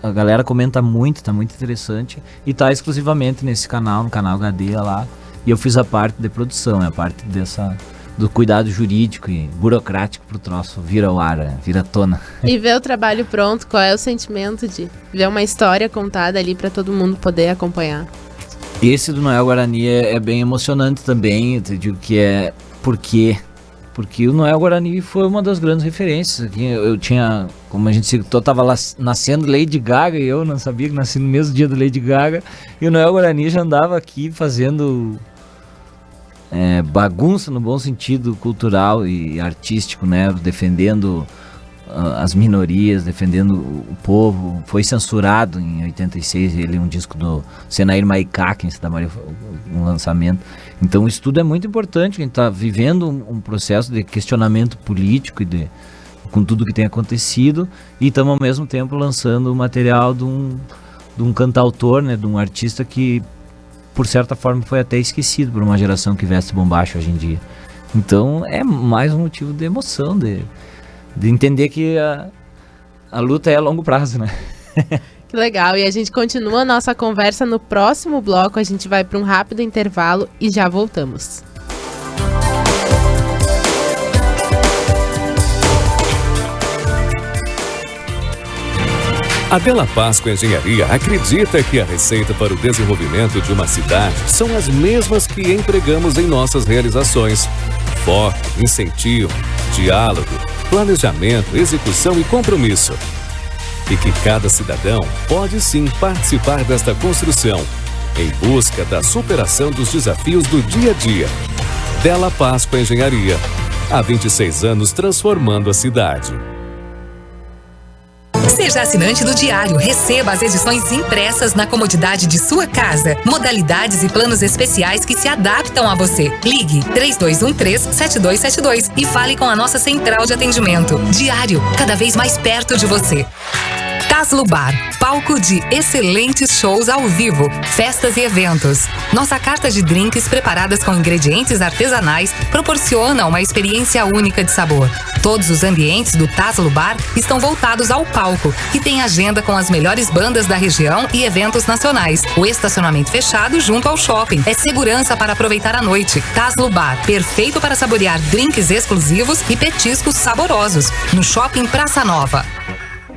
a galera comenta muito, tá muito interessante, e tá exclusivamente nesse canal, no canal HD lá, e eu fiz a parte de produção, a parte do cuidado jurídico e burocrático pro troço vir ao ar, vir à tona. E ver o trabalho pronto, qual é o sentimento de ver uma história contada ali para todo mundo poder acompanhar? Esse do Noel Guarani é bem emocionante também, eu te digo que é porque o Noel Guarani foi uma das grandes referências aqui. Eu tinha, como a gente citou, tava lá nascendo Lady Gaga, e eu não sabia que nasci no mesmo dia do Lady Gaga, e o Noel Guarani já andava aqui fazendo bagunça no bom sentido cultural e artístico, né? Defendendo as minorias, defendendo o povo. Foi censurado em 86, um disco do Senair Maicá, que da Maria, um lançamento. Então isso tudo é muito importante, a gente está vivendo um processo de questionamento político com tudo que tem acontecido, e estamos ao mesmo tempo lançando o material de um cantautor, né, de um artista que por certa forma foi até esquecido por uma geração que veste bombacho hoje em dia. Então é mais um motivo de emoção, de entender que a luta é a longo prazo, né? Que legal, e a gente continua a nossa conversa no próximo bloco. A gente vai para um rápido intervalo e já voltamos. A Della Páscoa Engenharia acredita que a receita para o desenvolvimento de uma cidade são as mesmas que empregamos em nossas realizações: foco, incentivo, diálogo, planejamento, execução e compromisso. E que cada cidadão pode sim participar desta construção, em busca da superação dos desafios do dia a dia. Della Páscoa Engenharia, há 26 anos transformando a cidade. Seja assinante do Diário, receba as edições impressas na comodidade de sua casa. Modalidades e planos especiais que se adaptam a você. Ligue 3213-7272 e fale com a nossa central de atendimento. Diário, cada vez mais perto de você. Taslo Bar, palco de excelentes shows ao vivo, festas e eventos. Nossa carta de drinks preparadas com ingredientes artesanais proporciona uma experiência única de sabor. Todos os ambientes do Taslo Bar estão voltados ao palco, que tem agenda com as melhores bandas da região e eventos nacionais. O estacionamento fechado junto ao shopping é segurança para aproveitar a noite. Taslo Bar, perfeito para saborear drinks exclusivos e petiscos saborosos. No Shopping Praça Nova.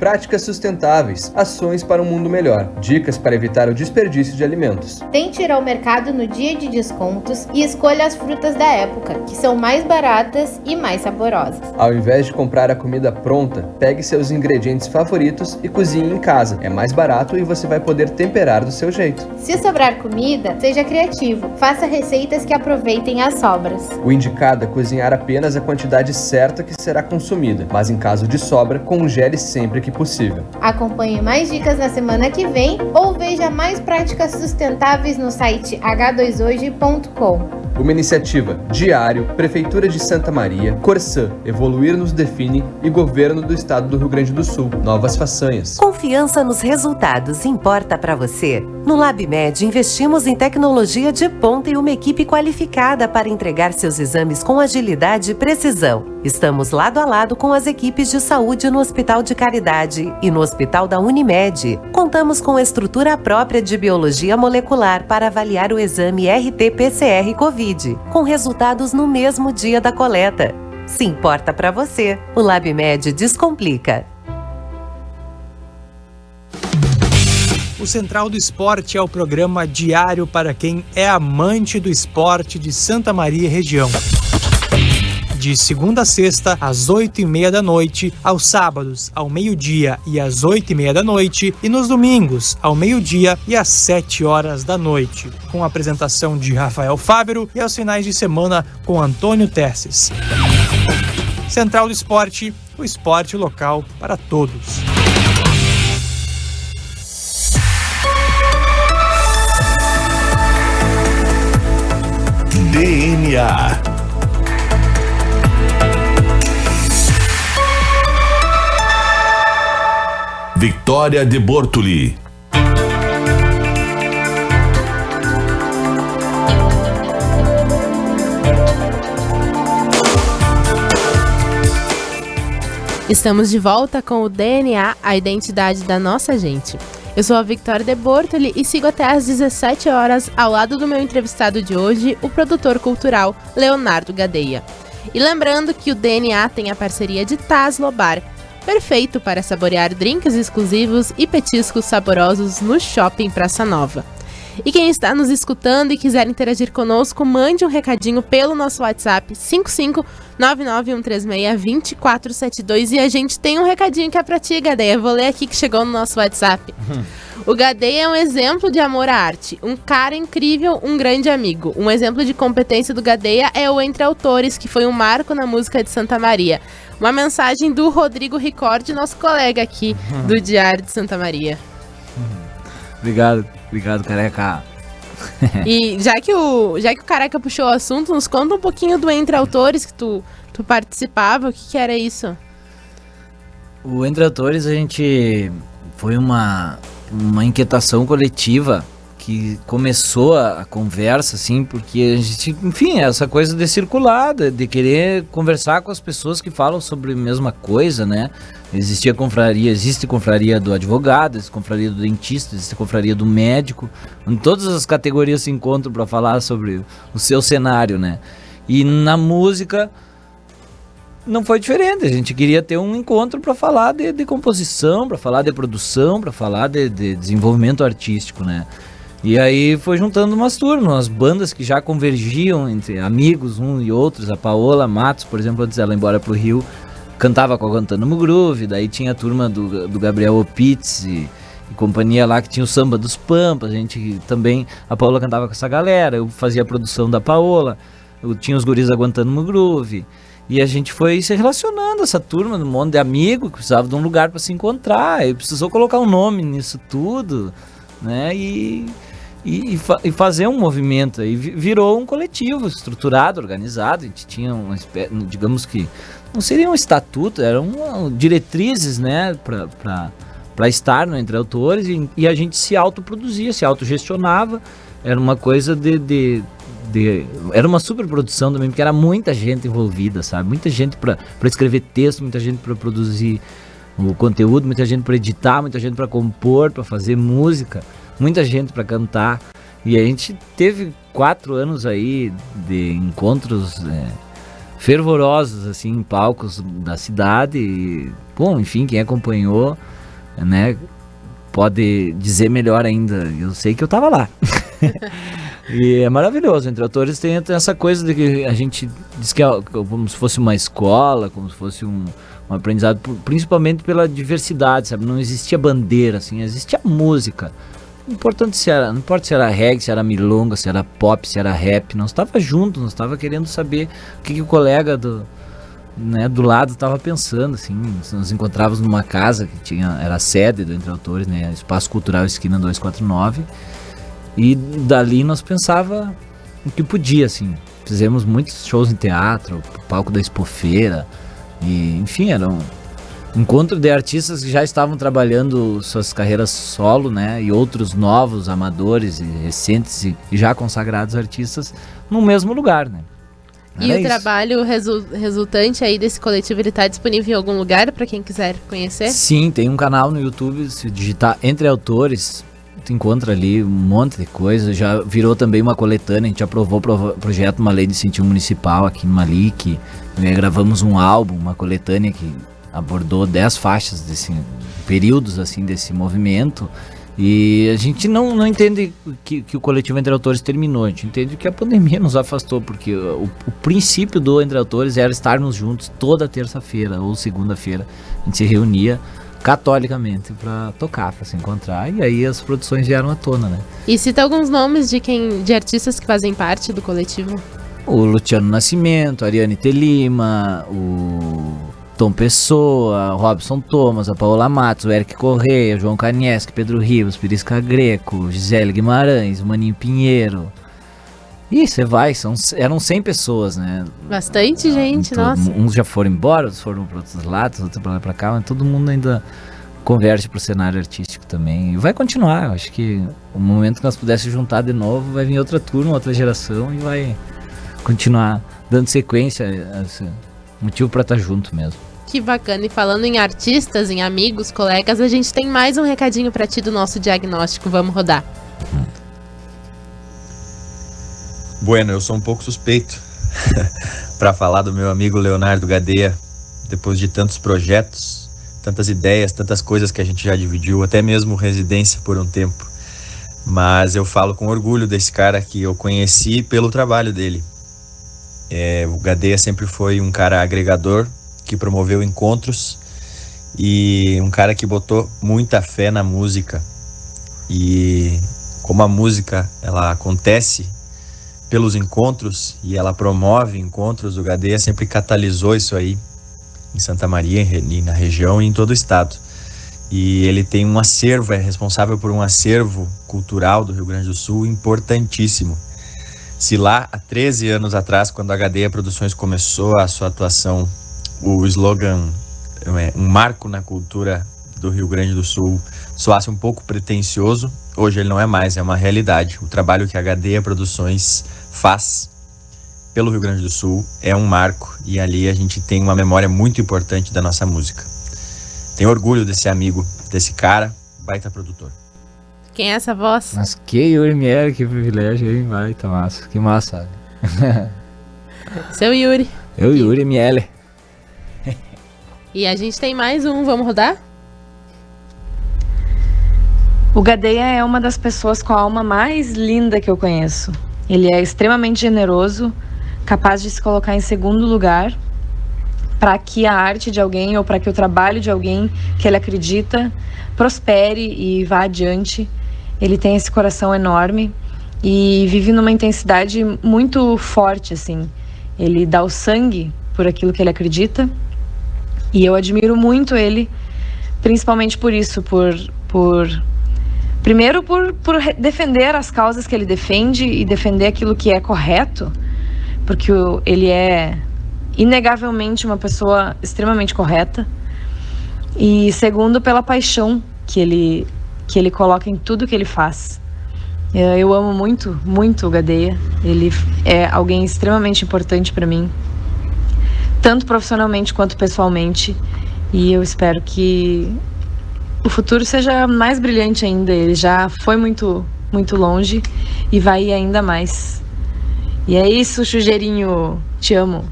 práticas sustentáveis, ações para um mundo melhor, dicas para evitar o desperdício de alimentos. Tente ir ao mercado no dia de descontos e escolha as frutas da época, que são mais baratas e mais saborosas. Ao invés de comprar a comida pronta, pegue seus ingredientes favoritos e cozinhe em casa. É mais barato e você vai poder temperar do seu jeito. Se sobrar comida, seja criativo. Faça receitas que aproveitem as sobras. O indicado é cozinhar apenas a quantidade certa que será consumida, mas em caso de sobra, congele sempre que possível. Acompanhe mais dicas na semana que vem ou veja mais práticas sustentáveis no site h2hoje.com. Uma iniciativa Diário, Prefeitura de Santa Maria, Corsã, Evoluir nos Define e Governo do Estado do Rio Grande do Sul. Novas façanhas. Confiança nos resultados importa para você? No LabMed investimos em tecnologia de ponta e uma equipe qualificada para entregar seus exames com agilidade e precisão. Estamos lado a lado com as equipes de saúde no Hospital de Caridade e no Hospital da Unimed. Contamos com estrutura própria de biologia molecular para avaliar o exame RT-PCR COVID, com resultados no mesmo dia da coleta. Se importa para você, o LabMed descomplica. O Central do Esporte é o programa diário para quem é amante do esporte de Santa Maria e região. De segunda a sexta, às 8h30 da noite, aos sábados, ao meio-dia e às 8h30 da noite, e nos domingos, ao meio-dia e às 7h da noite, com a apresentação de Rafael Fávero e aos finais de semana com Antônio Tesses. Central do Esporte, o esporte local para todos. DNA. Vitória de Bortoli. Estamos de volta com o DNA, a identidade da nossa gente. Eu sou a Vitória de Bortoli e sigo até às 17h ao lado do meu entrevistado de hoje, o produtor cultural Leonardo Gadeia. E lembrando que o DNA tem a parceria de Taslo Bar, perfeito para saborear drinks exclusivos e petiscos saborosos no Shopping Praça Nova. E quem está nos escutando e quiser interagir conosco, mande um recadinho pelo nosso WhatsApp 55991362472 e a gente tem um recadinho que é pra ti, Gadeia. Eu vou ler aqui que chegou no nosso WhatsApp. O Gadeia é um exemplo de amor à arte, um cara incrível, um grande amigo. Um exemplo de competência do Gadeia é o Entre Autores, que foi um marco na música de Santa Maria. Uma mensagem do Rodrigo Ricordi, nosso colega aqui do Diário de Santa Maria. Obrigado, Careca. E já que o Careca puxou o assunto, nos conta um pouquinho do Entre Autores que tu participava, o que era isso? O Entre Autores, a gente foi uma inquietação coletiva que começou a conversa, assim, porque a gente, enfim, essa coisa de circular, de querer conversar com as pessoas que falam sobre a mesma coisa, né? Existe confraria do advogado, existe confraria do dentista, existe confraria do médico, onde todas as categorias se encontram para falar sobre o seu cenário, né? E na música não foi diferente, a gente queria ter um encontro para falar de composição, para falar de produção, para falar de desenvolvimento artístico, né? E aí foi juntando umas turmas, umas bandas que já convergiam entre amigos, um e outros. A Paola Matos, por exemplo, antes dela ir embora pro Rio, cantava com a Guantánamo Groove. Daí tinha a turma do Gabriel Opitz e companhia lá, que tinha o Samba dos Pampas. A gente também, a Paola cantava com essa galera, eu fazia a produção da Paola, eu tinha os guris da Guantánamo Groove. E a gente foi se relacionando, essa turma, um monte de amigo que precisava de um lugar para se encontrar. E precisou colocar um nome nisso tudo, né? E fazer um movimento aí, virou um coletivo estruturado, organizado. A gente tinha uma espécie, digamos que não seria um estatuto, eram diretrizes, né, para estar no Entre Autores, e a gente se autoproduzia, se autogestionava. Era uma coisa era uma superprodução também, porque era muita gente envolvida, sabe? Muita gente para escrever texto, muita gente para produzir o conteúdo, muita gente para editar, muita gente para compor, para fazer música, muita gente para cantar. E a gente teve 4 anos aí de encontros fervorosos, assim, em palcos da cidade. E, bom, enfim, quem acompanhou, né, pode dizer melhor ainda. Eu sei que eu tava lá. E é maravilhoso. Entre Autores tem essa coisa de que a gente diz que é como se fosse uma escola, como se fosse um aprendizado, principalmente pela diversidade, sabe? Não existia bandeira, assim, existia música. Não importa se era reggae, se era milonga, se era pop, se era rap, nós estava junto, nós estava querendo saber o que o colega do lado estava pensando, assim. Nos encontrávamos numa casa que era a sede do Entre Autores, né, Espaço Cultural Esquina 249, e dali nós pensava o que podia, assim. Fizemos muitos shows em teatro, palco da Expofeira, e enfim, era um encontro de artistas que já estavam trabalhando suas carreiras solo, né, e outros novos amadores e recentes e já consagrados artistas no mesmo lugar, né. E o trabalho resultante aí desse coletivo, ele tá disponível em algum lugar para quem quiser conhecer? Sim, tem um canal no YouTube, se digitar Entre Autores, tu encontra ali um monte de coisa. Já virou também uma coletânea, a gente aprovou o projeto Uma Lei de Incentivo Municipal aqui no Malic, gravamos um álbum, uma coletânea que abordou 10 faixas períodos assim desse movimento, e a gente não entende que o coletivo Entre Autores terminou, a gente entende que a pandemia nos afastou, porque o princípio do Entre Autores era estarmos juntos toda terça-feira ou segunda-feira, a gente se reunia catolicamente para tocar, para se encontrar, e aí as produções vieram à tona, né? E cita alguns nomes de artistas que fazem parte do coletivo. O Luciano Nascimento, a Ariane T. Lima, o Tom Pessoa, Robson Thomas, a Paola Matos, o Eric Correia, João Karnieski, Pedro Ribas, Pirisca Greco, Gisele Guimarães, Maninho Pinheiro. E você vai, eram 100 pessoas, né? Bastante gente, nossa. Uns já foram embora, outros foram para outros lados, outros para lá para cá, mas todo mundo ainda converge para o cenário artístico também. E vai continuar, eu acho que o momento que nós pudéssemos juntar de novo, vai vir outra turma, outra geração e vai continuar dando sequência a esse motivo para estar junto mesmo. Que bacana. E falando em artistas, em amigos, colegas, a gente tem mais um recadinho para ti do nosso diagnóstico. Vamos rodar. Bueno, eu sou um pouco suspeito para falar do meu amigo Leonardo Gadeia, depois de tantos projetos, tantas ideias, tantas coisas que a gente já dividiu, até mesmo residência por um tempo. Mas eu falo com orgulho desse cara que eu conheci pelo trabalho dele. O Gadeia sempre foi um cara agregador, que promoveu encontros e um cara que botou muita fé na música. E como a música ela acontece pelos encontros e ela promove encontros, o Gadeia sempre catalisou isso aí em Santa Maria e na região e em todo o estado. E ele tem um acervo, é responsável por um acervo cultural do Rio Grande do Sul importantíssimo. Se lá há 13 anos atrás, quando a Gadeia Produções começou a sua atuação, o slogan um marco na cultura do Rio Grande do Sul soasse um pouco pretensioso, hoje ele não é mais, é uma realidade. O trabalho que a Gadeia Produções faz pelo Rio Grande do Sul é um marco, e ali a gente tem uma memória muito importante da nossa música. Tenho orgulho desse amigo, desse cara, baita produtor. Quem é essa voz? Mas que Yuri Miele, que privilégio, hein? Vai, tá massa. Que massa. Seu Yuri. Eu, Yuri Miele. E a gente tem mais um, vamos rodar? O Gadeia é uma das pessoas com a alma mais linda que eu conheço. Ele é extremamente generoso, capaz de se colocar em segundo lugar para que a arte de alguém ou para que o trabalho de alguém que ele acredita prospere e vá adiante. Ele tem esse coração enorme e vive numa intensidade muito forte, assim. Ele dá o sangue por aquilo que ele acredita, e eu admiro muito ele, principalmente por isso, primeiro por defender as causas que ele defende e defender aquilo que é correto, porque ele é inegavelmente uma pessoa extremamente correta, e segundo pela paixão que ele coloca em tudo que ele faz. Eu amo muito, muito o Gadeia. Ele é alguém extremamente importante para mim, tanto profissionalmente quanto pessoalmente, e eu espero que o futuro seja mais brilhante ainda. Ele já foi muito, muito longe e vai ir ainda mais. E é isso, Chujeirinho. Te amo.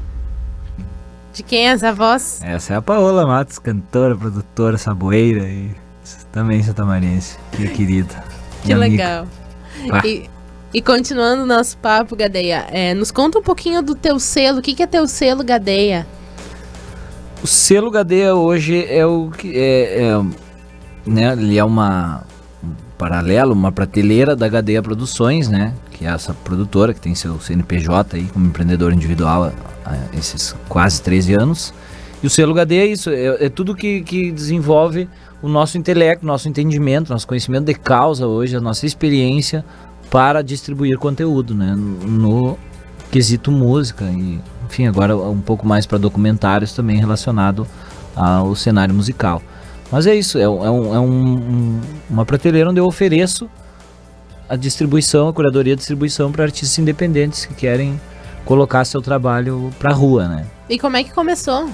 De quem é essa voz? Essa é a Paola Matos, cantora, produtora, saboeira e também santamariense, que querida. Que legal. E continuando o nosso papo, Gadeia, nos conta um pouquinho do teu selo. O que é teu selo, Gadeia? O selo Gadeia hoje é o que né, ele é um paralelo, uma prateleira da Gadeia Produções, né, que é essa produtora que tem seu CNPJ aí como empreendedor individual há esses quase 13 anos. E o selo Gadeia é isso, é tudo que desenvolve o nosso intelecto, nosso entendimento, nosso conhecimento de causa hoje, a nossa experiência para distribuir conteúdo, né, no quesito música e, enfim, agora um pouco mais para documentários também relacionado ao cenário musical. Mas é isso, uma prateleira onde eu ofereço a distribuição, a curadoria e a distribuição para artistas independentes que querem colocar seu trabalho para a rua, né. E como é que começou?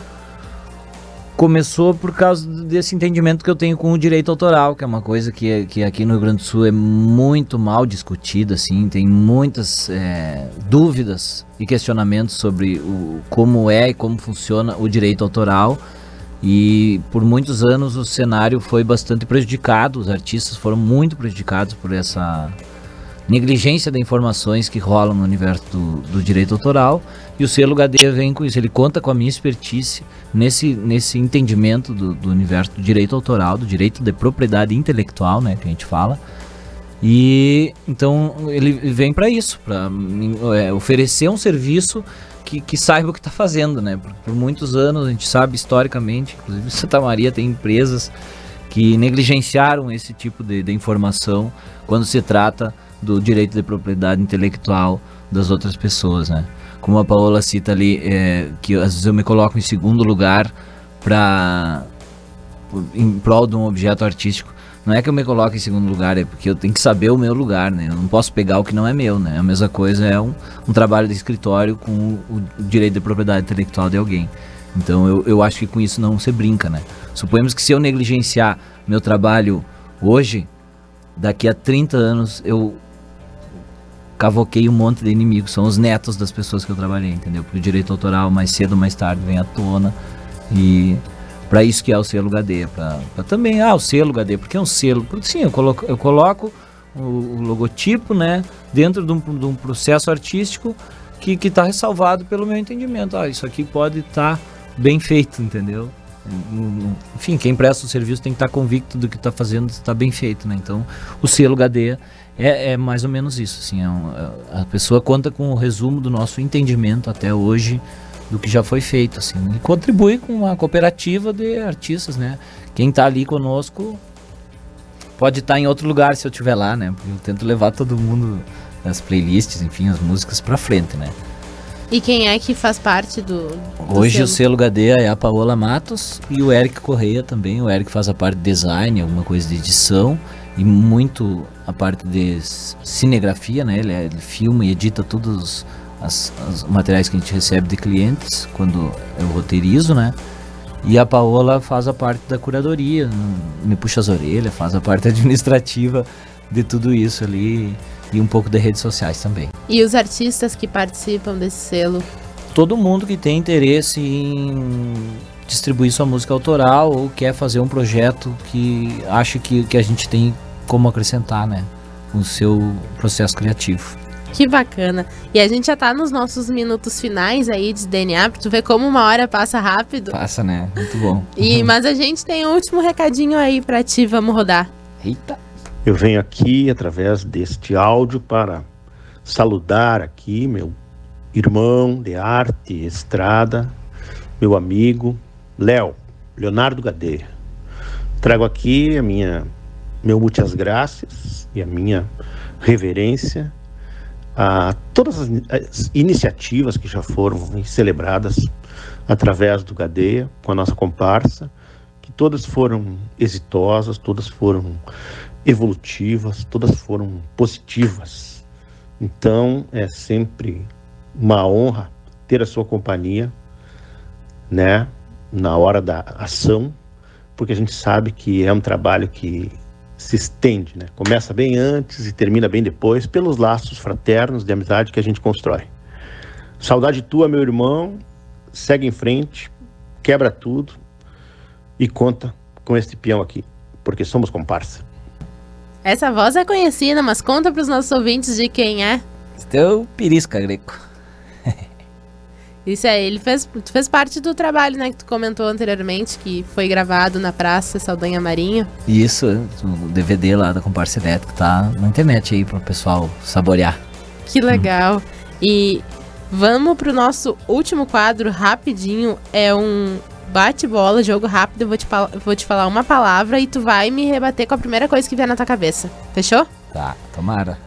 Começou por causa desse entendimento que eu tenho com o direito autoral, que é uma coisa que aqui no Rio Grande do Sul é muito mal discutida, assim, tem muitas dúvidas e questionamentos sobre como é e como funciona o direito autoral, e por muitos anos o cenário foi bastante prejudicado, os artistas foram muito prejudicados por essa negligência de informações que rolam no universo do direito autoral, e o selo Gadeia vem com isso, ele conta com a minha expertise nesse entendimento do universo do direito autoral, do direito de propriedade intelectual, né, que a gente fala, e então ele vem para isso, para oferecer um serviço que saiba o que está fazendo, né, por muitos anos a gente sabe historicamente, inclusive Santa Maria tem empresas que negligenciaram esse tipo de informação quando se trata do direito de propriedade intelectual das outras pessoas, né? Como a Paola cita ali, que às vezes eu me coloco em segundo lugar em prol de um objeto artístico. Não é que eu me coloco em segundo lugar, é porque eu tenho que saber o meu lugar, né? Eu não posso pegar o que não é meu, né? A mesma coisa é um trabalho de escritório com o direito de propriedade intelectual de alguém. Então eu acho que com isso não se brinca, né? Suponhamos que se eu negligenciar meu trabalho hoje, daqui a 30 anos eu cavoquei um monte de inimigos, são os netos das pessoas que eu trabalhei, entendeu? Porque o direito autoral mais cedo ou mais tarde vem à tona, e para isso que é o selo Gadeia, para também, o selo Gadeia, porque é um selo, porque sim, eu coloco o logotipo, né, dentro de um processo artístico que está ressalvado pelo meu entendimento, isso aqui pode estar bem feito, entendeu? Enfim, quem presta o serviço tem que estar convicto do que está fazendo, está bem feito, né? Então o selo Gadeia é mais ou menos isso, assim, a pessoa conta com o resumo do nosso entendimento até hoje do que já foi feito, assim, e contribui com uma cooperativa de artistas, né? Quem está ali conosco pode estar em outro lugar se eu estiver lá, né? Porque eu tento levar todo mundo, as playlists, enfim, as músicas para frente, né? E quem é que faz parte do hoje selo? O selo Gadeia é a Paola Matos e o Eric Correia também. O Eric faz a parte de design, alguma coisa de edição e muito a parte de cinegrafia, né? Ele filma e edita todos os materiais que a gente recebe de clientes quando eu roteirizo, né? E a Paola faz a parte da curadoria, me puxa as orelhas, faz a parte administrativa de tudo isso ali e um pouco de redes sociais também. E os artistas que participam desse selo? Todo mundo que tem interesse em distribuir sua música autoral ou quer fazer um projeto que acha que a gente tem como acrescentar, né, com o seu processo criativo. Que bacana. E a gente já tá nos nossos minutos finais aí de DNA, pra tu ver como uma hora passa rápido. Passa, né? Muito bom. Mas a gente tem um último recadinho aí pra ti, vamos rodar. Eita. Eu venho aqui através deste áudio para saludar aqui meu irmão de arte e estrada, meu amigo Leonardo Gadeia. Trago aqui meu muitas graças e a minha reverência a todas as iniciativas que já foram celebradas através do Gadeia, com a nossa comparsa, que todas foram exitosas, todas foram evolutivas, todas foram positivas. Então é sempre uma honra ter a sua companhia, né, na hora da ação, porque a gente sabe que é um trabalho que se estende, né? Começa bem antes e termina bem depois, pelos laços fraternos de amizade que a gente constrói. Saudade tua, meu irmão, segue em frente, quebra tudo e conta com este peão aqui, porque somos comparsa. Essa voz é conhecida, mas conta pros nossos ouvintes de quem é. Esse é o Pirisca Greco. Isso aí, tu fez parte do trabalho, né, que tu comentou anteriormente, que foi gravado na Praça Saldanha Marinho. Isso, o DVD lá da Comparsa Elétrica tá na internet aí pro pessoal saborear. Que legal. E vamos pro nosso último quadro, rapidinho. É um bate-bola, jogo rápido. Eu vou te falar uma palavra e tu vai me rebater com a primeira coisa que vier na tua cabeça. Fechou? Tá, tomara.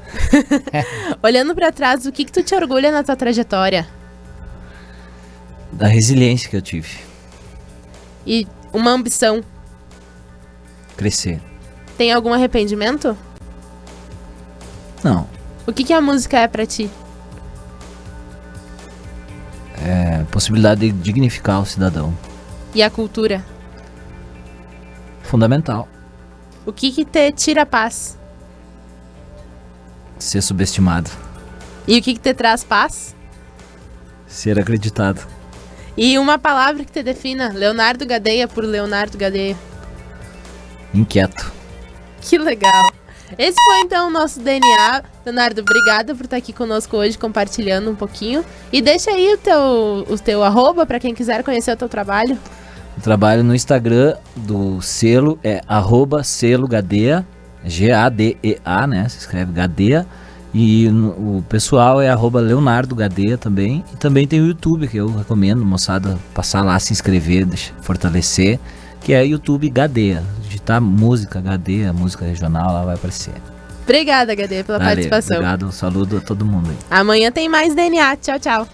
Olhando pra trás, o que tu te orgulha na tua trajetória? Da resiliência que eu tive. E uma ambição? Crescer. Tem algum arrependimento? Não. O que a música é pra ti? É possibilidade de dignificar o cidadão. E a cultura? Fundamental. O que te tira a paz? Ser subestimado. E o que te traz paz? Ser acreditado. E uma palavra que te defina, Leonardo Gadeia por Leonardo Gadeia. Inquieto. Que legal. Esse foi então o nosso DNA. Leonardo, obrigada por estar aqui conosco hoje, compartilhando um pouquinho. E deixa aí o teu arroba para quem quiser conhecer o teu trabalho. O trabalho no Instagram do selo é @selogadeia, Gadea, né? Se escreve Gadeia. E o pessoal é @Leonardo Gadeia também. E também tem o YouTube, que eu recomendo, moçada, passar lá, se inscrever, fortalecer, que é YouTube Gadeia. Digitar música Gadeia, música regional, lá vai aparecer. Obrigada, Gadeia, pela participação. Obrigado, um saludo a todo mundo aí. Amanhã tem mais DNA. Tchau, tchau.